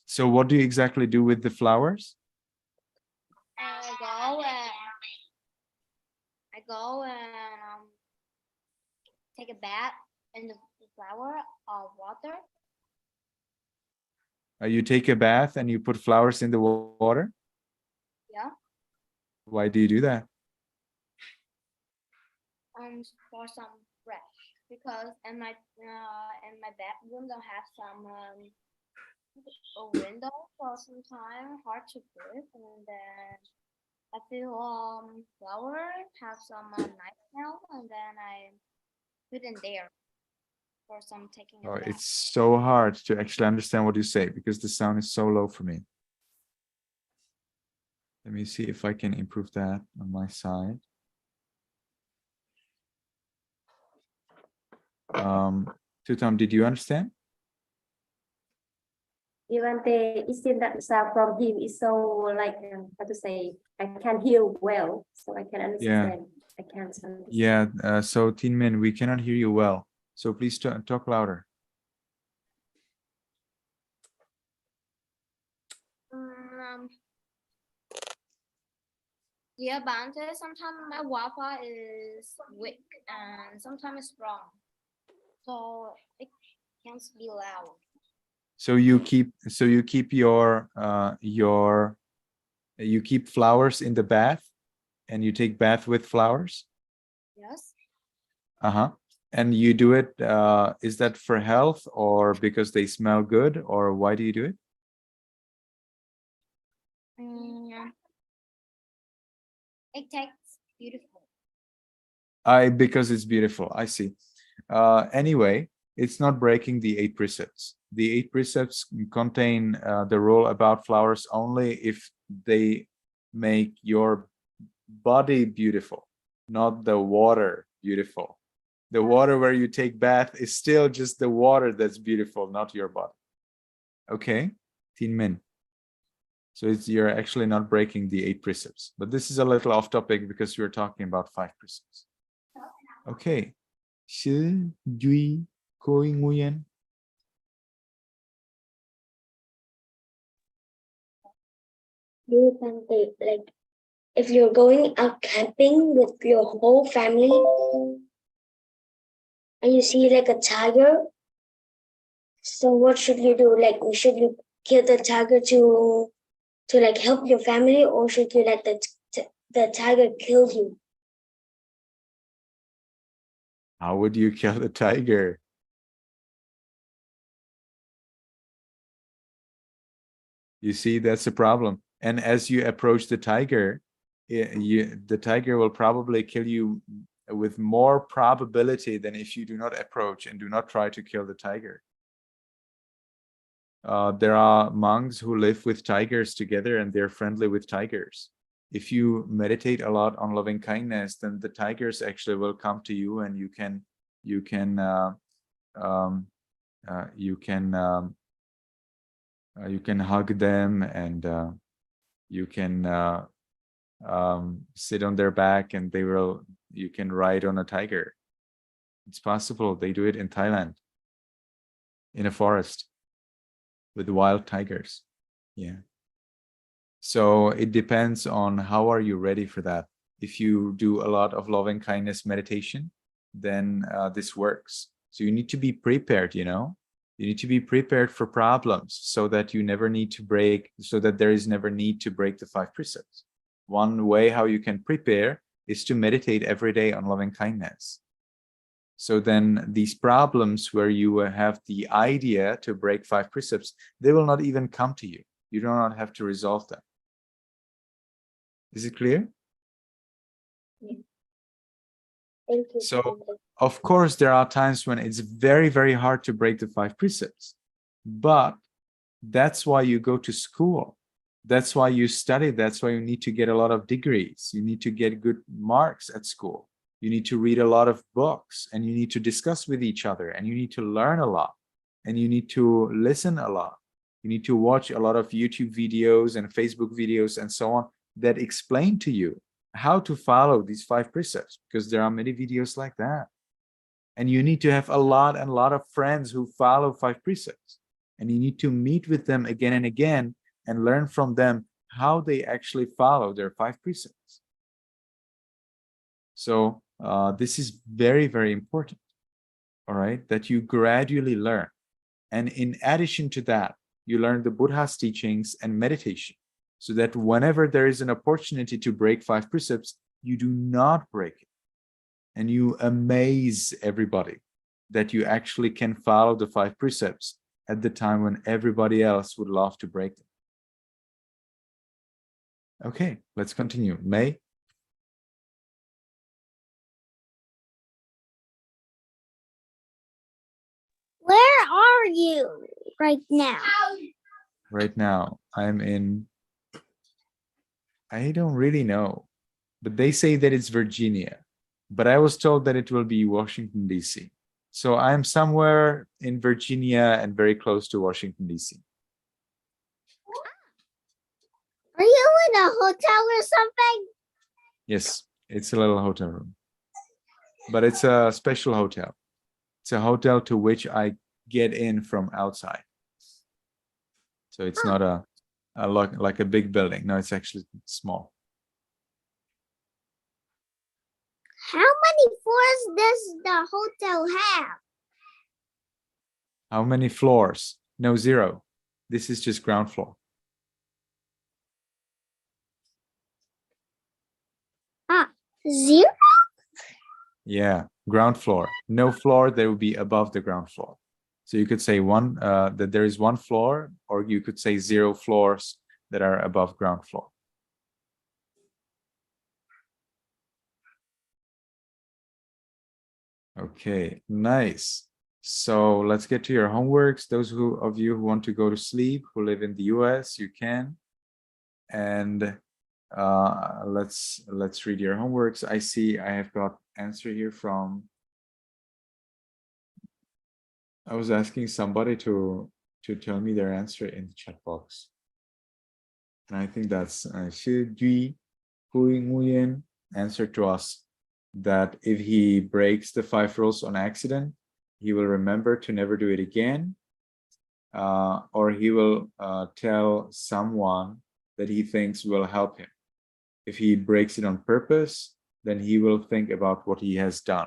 So what do you exactly do with the flowers? I go and take a bath in the flower of water. You take a bath and you put flowers in the water? Yeah. Why do you do that? For some fresh, because in my bathroom don't have some a window for some time, hard to breathe, and then I feel flower have some nice smell, and then I put in there for some taking a Oh, bath. it's so hard to actually understand what you say because the sound is so low for me. Let me see if I can improve that on my side. Tutam, did you understand? Even it seems that the sound from him is so like how to say, I can hear well, so I can understand. I can't understand. Yeah, so Tin Min, we cannot hear you well. So please talk louder. Yeah, but sometimes my Wi-Fi is weak and sometimes it's strong, so it can't be loud. So you keep you keep flowers in the bath, and you take bath with flowers? Yes. And you do it, is that for health or because they smell good, or why do you do it? It tastes beautiful. Because it's beautiful. I see. Anyway, it's not breaking the 8 precepts. The 8 precepts contain the rule about flowers only if they make your body beautiful, not the water beautiful. The water where you take bath is still just the water that's beautiful, not your body. Okay, Tin Min. So you're actually not breaking the 8 precepts, but this is a little off topic because we're talking about 5 precepts. Okay. Sư Duy Khôi Nguyen. Like if you're going out camping with your whole family and you see like a tiger, so what should you do? Like, should you kill the tiger to like help your family, or should you let the tiger kill you? How would you kill the tiger? You see, that's a problem. And as you approach the tiger, the tiger will probably kill you with more probability than if you do not approach and do not try to kill the tiger. There are monks who live with tigers together and they're friendly with tigers. If you meditate a lot on loving kindness, then the tigers actually will come to you, and you can hug them, and you can sit on their back and you can ride on a tiger. It's possible. They do it in Thailand, in a forest with wild tigers. Yeah. So it depends on how are you ready for that. If you do a lot of loving kindness meditation, then this works. So you need to be prepared, you know. You need to be prepared for problems so that you never need to break, so that there is never need to break the 5 precepts. One way how you can prepare is to meditate every day on loving kindness. So then these problems where you have the idea to break 5 precepts, they will not even come to you. You do not have to resolve them. Is it clear? Yeah. Thank you. So, of course, there are times when it's very, very hard to break the 5 precepts. But that's why you go to school. That's why you study. That's why you need to get a lot of degrees. You need to get good marks at school. You need to read a lot of books, and you need to discuss with each other, and you need to learn a lot, and you need to listen a lot. You need to watch a lot of YouTube videos and Facebook videos and so on that explain to you how to follow these 5 precepts, because there are many videos like that. And you need to have a lot of friends who follow 5 precepts, and you need to meet with them again and again and learn from them how they actually follow their 5 precepts. So this is very, very important, all right, that you gradually learn. And in addition to that, you learn the Buddha's teachings and meditation, so that whenever there is an opportunity to break 5 precepts, you do not break it. And you amaze everybody that you actually can follow the 5 precepts at the time when everybody else would love to break them. Okay, let's continue. May? Where are you right now? Right now, I'm in, I don't really know, but they say that it's Virginia, but I was told that it will be Washington, D.C. So I'm somewhere in Virginia and very close to Washington, D.C. Are you in a hotel or something? Yes, it's a little hotel room, but it's a special hotel. It's a hotel to which I get in from outside. So it's not like a big building. No, it's actually small. How many floors does the hotel have? How many floors? No, 0. This is just ground floor. Zero? Yeah, ground floor. No floor that would be above the ground floor. So you could say that there is 1 floor, or you could say 0 floors that are above ground floor. Okay, nice. So let's get to your homeworks. Those of you who want to go to sleep, who live in the US, you can. And let's read your homeworks. I see I have got answer here from, I was asking somebody to tell me their answer in the chat box. And I think that's Shi Jui Hui Nguyen answered to us that if he breaks the 5 rules on accident, he will remember to never do it again, or he will tell someone that he thinks will help him. If he breaks it on purpose, then he will think about what he has done.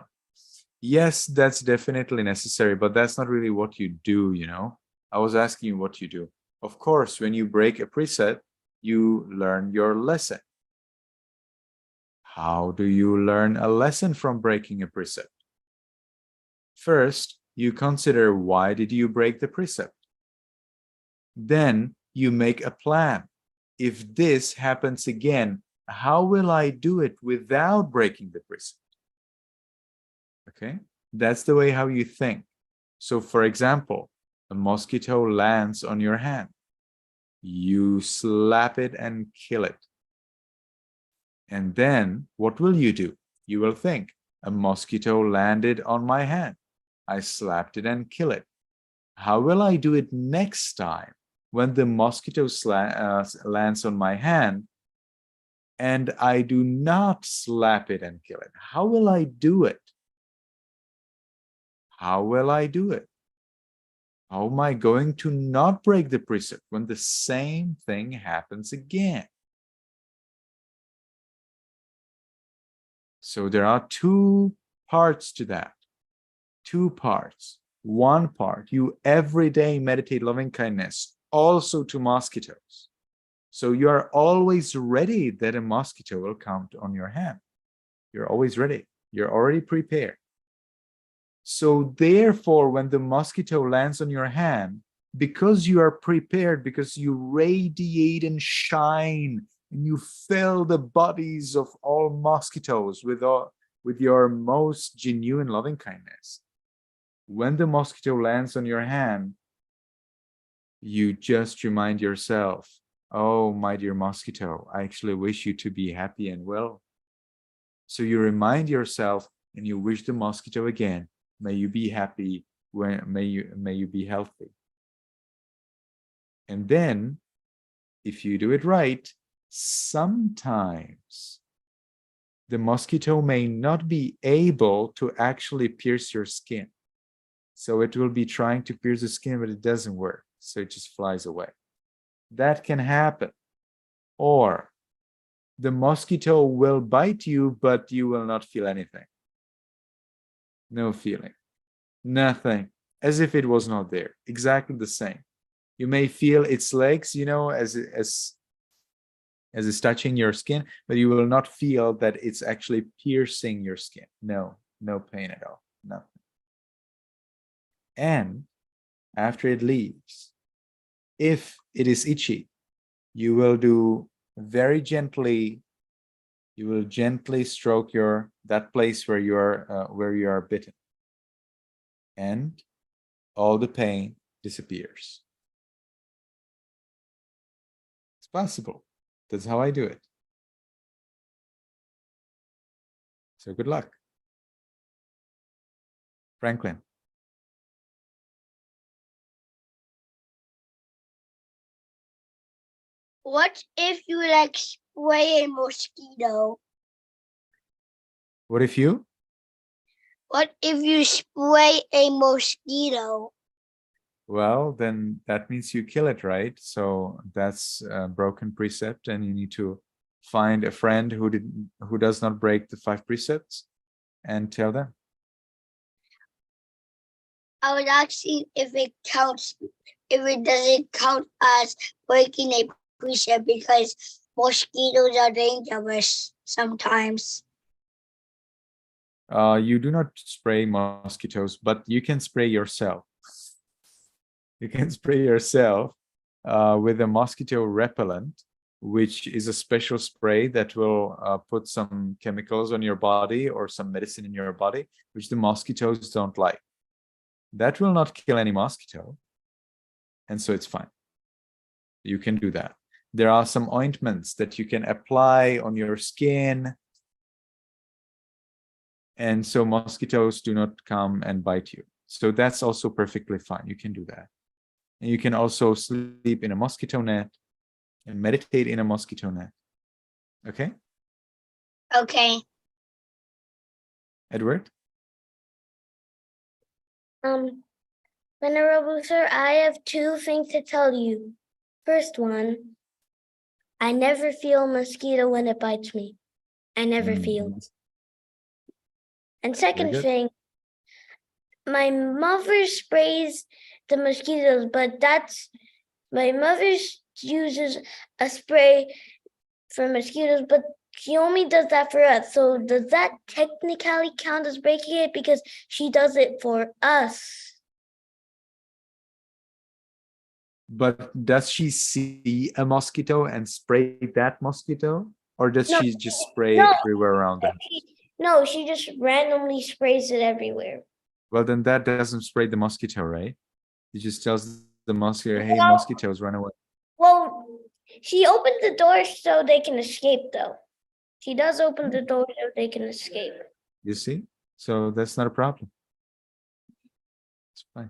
Yes, that's definitely necessary, but that's not really what you do, you know. I was asking you what you do. Of course, when you break a precept, you learn your lesson. How do you learn a lesson from breaking a precept? First, you consider why did you break the precept. Then you make a plan. If this happens again, how will I do it without breaking the precept? Okay, that's the way how you think. So for example, a mosquito lands on your hand. You slap it and kill it. And then what will you do? You will think, a mosquito landed on my hand. I slapped it and killed it. How will I do it next time when the mosquito lands on my hand and I do not slap it and kill it, how will I do it? How will I do it? How am I going to not break the precept when the same thing happens again? So there are two parts to that. Two parts. One part, you every day meditate loving kindness also to mosquitoes. So you are always ready that a mosquito will come on your hand. You're always ready. You're already prepared. So therefore, when the mosquito lands on your hand, because you are prepared, because you radiate and shine, and you fill the bodies of all mosquitoes with your most genuine loving kindness, when the mosquito lands on your hand, you just remind yourself, oh, my dear mosquito, I actually wish you to be happy and well. So you remind yourself and you wish the mosquito again, may you be happy, may you be healthy. And then, if you do it right, sometimes the mosquito may not be able to actually pierce your skin. So it will be trying to pierce the skin, but it doesn't work. So it just flies away. That can happen. Or the mosquito will bite you, but you will not feel anything. No feeling. Nothing. As if it was not there. Exactly the same. You may feel its legs, as it's touching your skin, but you will not feel that it's actually piercing your skin. No pain at all. Nothing. And after it leaves, if it is itchy, you will do very gently, you will gently stroke that place where you are bitten. And all the pain disappears. It's possible. That's how I do it. So good luck. Franklin. What if you spray a mosquito? What if you? What if you spray a mosquito? Well, then that means you kill it, right? So that's a broken precept, and you need to find a friend who does not break the 5 precepts and tell them. I was asking if it doesn't count as breaking a precept because mosquitoes are dangerous sometimes. You do not spray mosquitoes, but you can spray yourself. You can spray yourself with a mosquito repellent, which is a special spray that will put some chemicals on your body or some medicine in your body, which the mosquitoes don't like. That will not kill any mosquito, and so it's fine. You can do that. There are some ointments that you can apply on your skin, and so mosquitoes do not come and bite you. So that's also perfectly fine. You can do that. And you can also sleep in a mosquito net and meditate in a mosquito net. Okay? Okay. Edward? Venerable Sir, I have 2 things to tell you. First one, I never feel a mosquito when it bites me. I never feel. And second thing, my mother sprays the mosquitoes, but my mother uses a spray for mosquitoes, but she only does that for us. So does that technically count as breaking it because she does it for us? But does she see a mosquito and spray that mosquito? Or does she just spray everywhere around them? No, she just randomly sprays it everywhere. Well, then that doesn't spray the mosquito, right? It just tells the mosquito, hey, mosquitoes, run away. Well, she opens the door so they can escape, though. She does open the door so they can escape. You see? So that's not a problem. It's fine.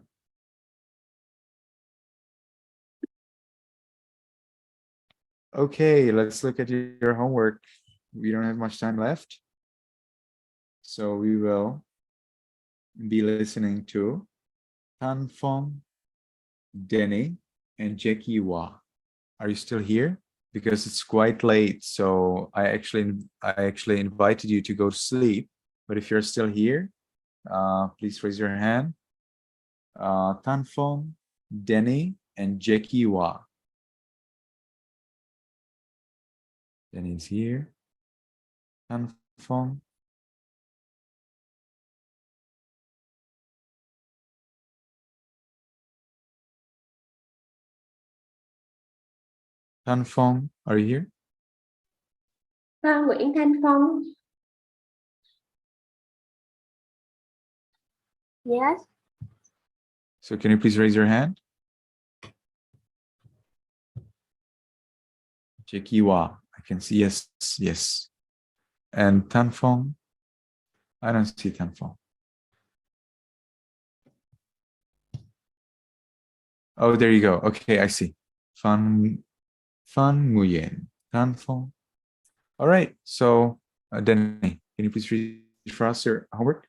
Okay, let's look at your homework. we don't have much time left. So we will be listening to Tan Phong, Denny, and Jackie Wa. Are you still here? Because it's quite late, so I actually invited you to go to sleep. But if you're still here, please raise your hand. Tan Phong, Denny, and Jackie Wa. Denny's here. Tan Phong. Tan Phong, are you here? Nguyễn Thanh Phong. Yes. So can you please raise your hand? Jackie Wa, I can see yes, yes. And Tan Phong, I don't see Tan Phong. Oh, there you go. Okay, I see. Fan Nguyen, Tan Phong. All right. So, Denny, can you please read for us your homework?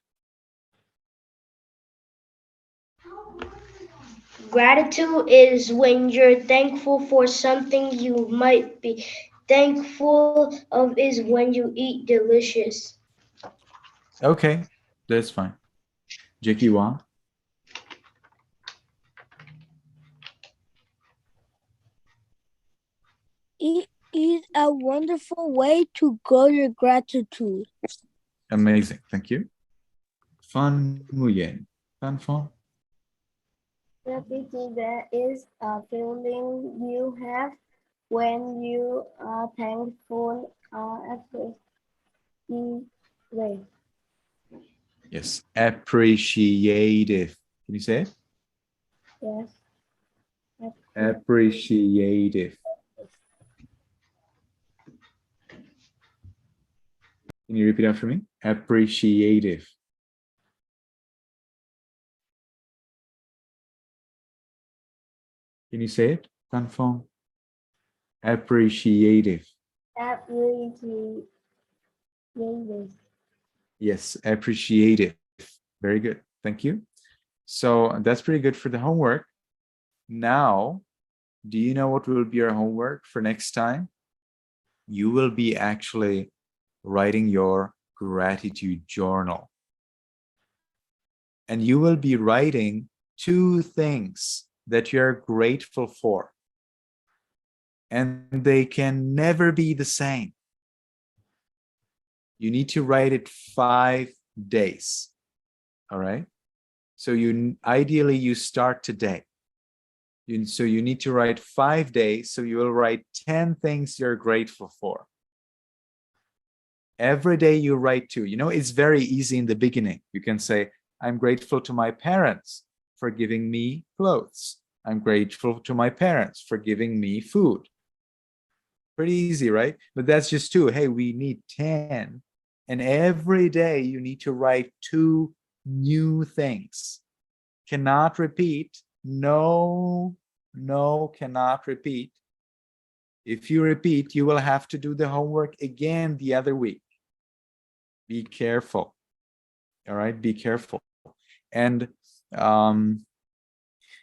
Gratitude is when you're thankful for something you might be thankful of is when you eat delicious. Okay, that's fine. Jackie Wa. It is a wonderful way to grow your gratitude. Amazing. Thank you. Fan Nguyen, Tan Phong. Gratitude is a feeling you have when you are thankful or appreciative. Yes, appreciative. Can you say it? Yes. Appreciative. Can you repeat after me? Appreciative. Can you say it? Tan Phong. Appreciative. Appreciative. Yes, appreciative. Very good. Thank you. So that's pretty good for the homework. Now, do you know what will be our homework for next time? You will be actually writing your gratitude journal. And you will be writing 2 things that you're grateful for. And they can never be the same. You need to write it 5 days. All right? So ideally you start today. So you need to write 5 days. So you will write 10 things you're grateful for. Every day you write 2. You know, it's very easy in the beginning. You can say, I'm grateful to my parents for giving me clothes. I'm grateful to my parents for giving me food. Pretty easy, right? But that's just 2. Hey, we need 10. And every day you need to write 2 new things. Cannot repeat. No, cannot repeat. If you repeat, you will have to do the homework again the other week. Be careful. All right, be careful. And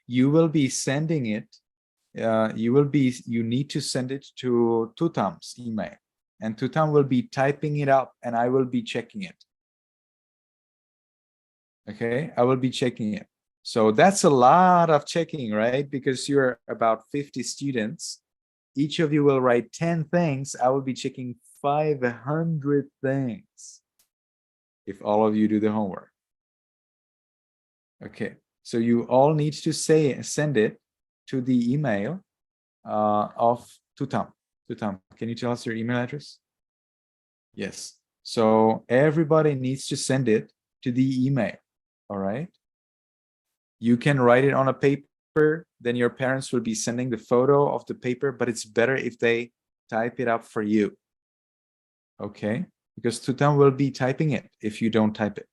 you will be sending it. You need to send it to Tutam's email. And Tutam will be typing it up and I will be checking it. Okay, I will be checking it. So that's a lot of checking, right? Because you're about 50 students. Each of you will write 10 things. I will be checking 500 things if all of you do the homework. Okay, so you all need to send it to the email of Tutam. Tutam, can you tell us your email address? Yes. So everybody needs to send it to the email. All right. You can write it on a paper, then your parents will be sending the photo of the paper, but it's better if they type it up for you. Okay? Because Tutam will be typing it if you don't type it.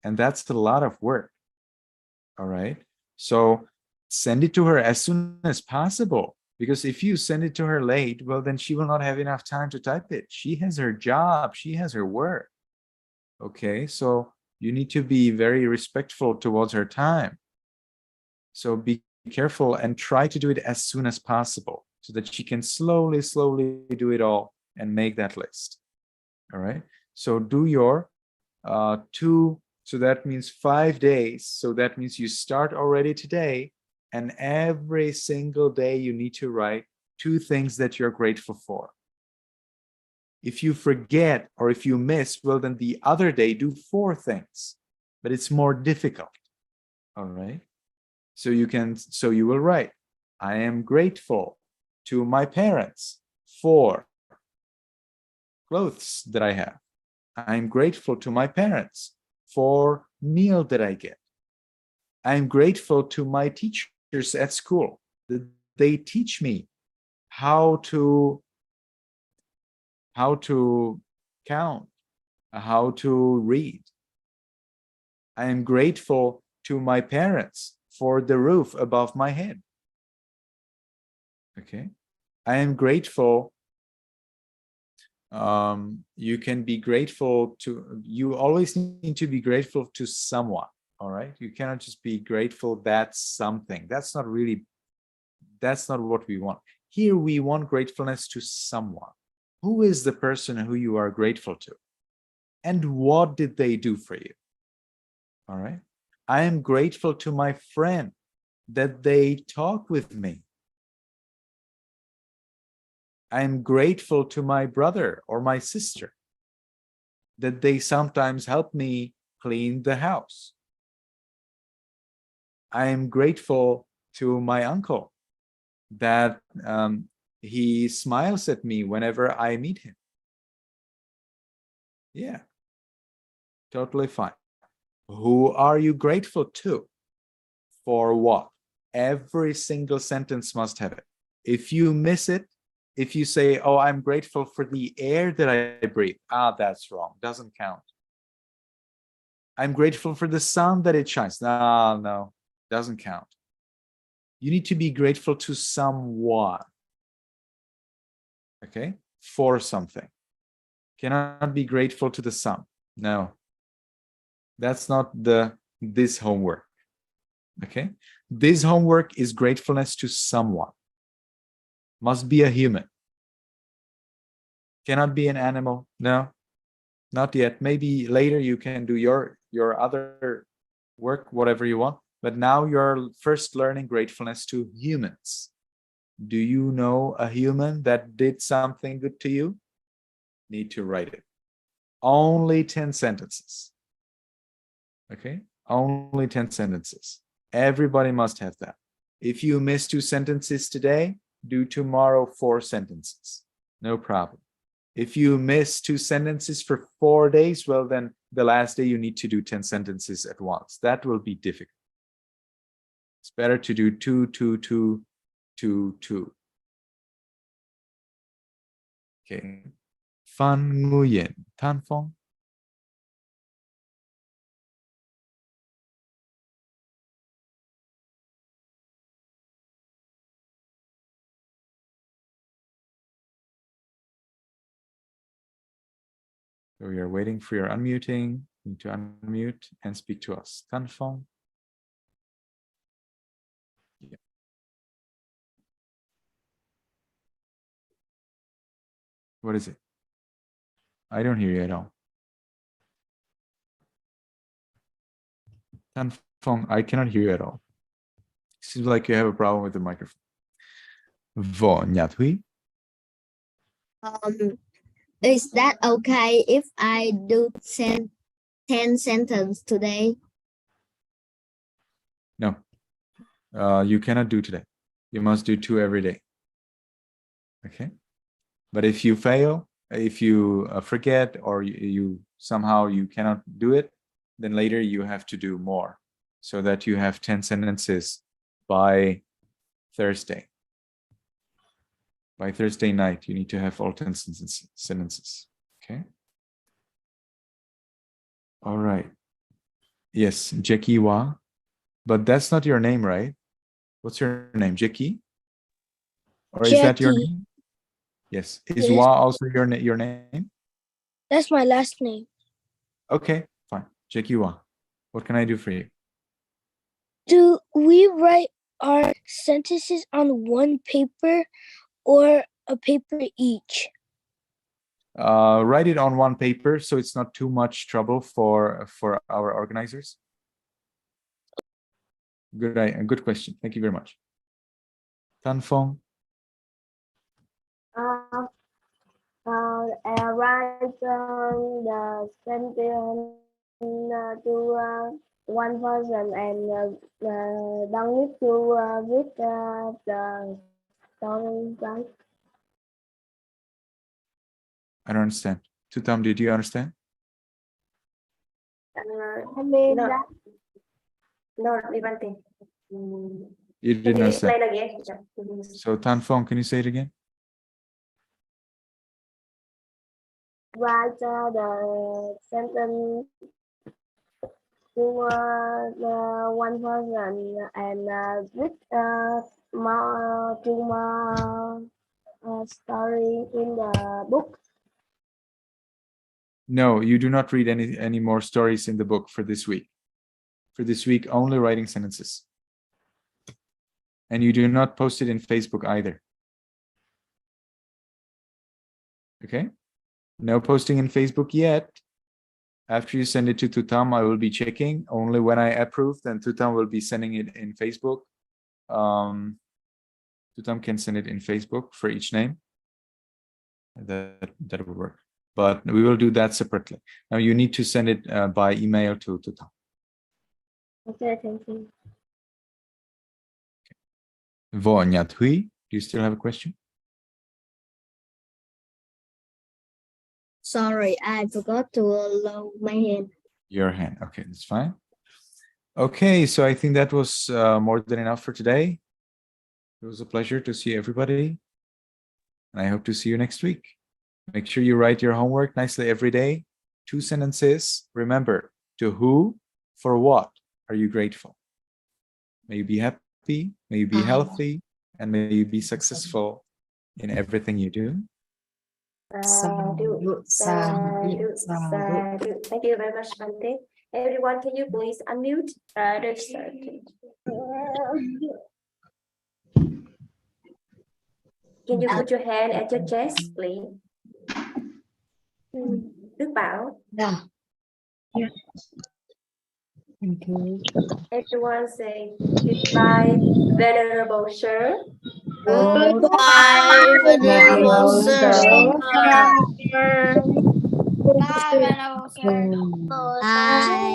And that's a lot of work. All right? So send it to her as soon as possible. Because if you send it to her late, well, then she will not have enough time to type it. She has her job, she has her work. Okay, so you need to be very respectful towards her time. So be careful and try to do it as soon as possible so that she can slowly do it all and make that list. All right, so do your 2, so that means 5 days. So that means you start already today, and every single day you need to write 2 things that you're grateful for. If you forget or if you miss, well, then the other day do 4 things, but it's more difficult. All right, so you will write, I am grateful to my parents for clothes that I have. I'm grateful to my parents for meal that I get. I'm grateful to my teachers at school that they teach me how to count, how to read. I am grateful to my parents for the roof above my head. Okay, I am grateful. You can be grateful to, you always need to be grateful to someone. All right, you cannot just be grateful that something. That's not what we want. Here we want gratefulness to someone. Who is the person who you are grateful to? And what did they do for you? All right, I am grateful to my friend that they talk with me. I'm grateful to my brother or my sister that they sometimes help me clean the house. I am grateful to my uncle that he smiles at me whenever I meet him. Yeah, totally fine. Who are you grateful to? For what? Every single sentence must have it. If you miss it, if you say, oh, I'm grateful for the air that I breathe, that's wrong, doesn't count. I'm grateful for the sun that it shines. No, doesn't count. You need to be grateful to someone. Okay, for something. Cannot be grateful to the sun. No, that's not this homework. Okay, this homework is gratefulness to someone. Must be a human. Cannot be an animal. No, not yet. Maybe later you can do your other work, whatever you want. But now you're first learning gratefulness to humans. Do you know a human that did something good to you? Need to write it. Only 10 sentences. Okay, only 10 sentences. Everybody must have that. If you miss 2 sentences today, do tomorrow 4 sentences. No problem. If you miss 2 sentences for 4 days, well, then the last day you need to do 10 sentences at once. That will be difficult. It's better to do 2, 2, 2, 2, 2. Okay. Phan Nguyen Than Phong. So we are waiting for your unmuting. You need to unmute and speak to us. Than Phong. Yeah. What is it? I don't hear you at all. Than Phong, I cannot hear you at all. Seems like you have a problem with the microphone. Võ Nhã Thúy. Is that okay if I do 10 sentences today? No, you cannot do today. You must do 2 every day. Okay. But if you fail, if you forget, or you somehow you cannot do it, then later you have to do more so that you have 10 sentences by Thursday. By Thursday night, you need to have all 10 sentences. Okay. All right. Yes, Jackie Wa. But that's not your name, right? What's your name? Jackie? Or is that your Jackie. name? Yes. Is Yes. Wa also your name? That's my last name. Okay, fine. Jackie Wa. What can I do for you? Do we write our sentences on one paper or a paper each? Write it on one paper so it's not too much trouble for our organizers. Good question. Thank you very much. Tan Phong. Write the sentence to one person and don't need to read the story, right? I don't understand. Tutam, did you understand? No, Levante. You didn't understand. Explain again. So Tan Phong, can you say it again? Write the sentence to the one person and read two more story in the book. No, you do not read any more stories in the book for this week. For this week, only writing sentences. And you do not post it in Facebook either. Okay? No posting in Facebook yet. After you send it to Tutam, I will be checking. Only when I approve, then Tutam will be sending it in Facebook. Tutam can send it in Facebook for each name. That will work. But we will do that separately. Now you need to send it by email to Tutam. Okay, thank you. Vo Nhật Huy, do you still have a question? Sorry, I forgot to lower my hand. Your hand. Okay, that's fine. Okay, so I think that was more than enough for today. It was a pleasure to see everybody. And I hope to see you next week. Make sure you write your homework nicely every day. 2 sentences. Remember, to who, for what are you grateful? May you be happy, may you be healthy, and may you be successful in everything you do. Thank you very much, Bante. Everyone, can you please unmute? Can you put your hand at your chest, please? Đức Bảo. Yeah. Everyone say goodbye, Venerable Sir. Goodbye, Venerable Sir. Bye.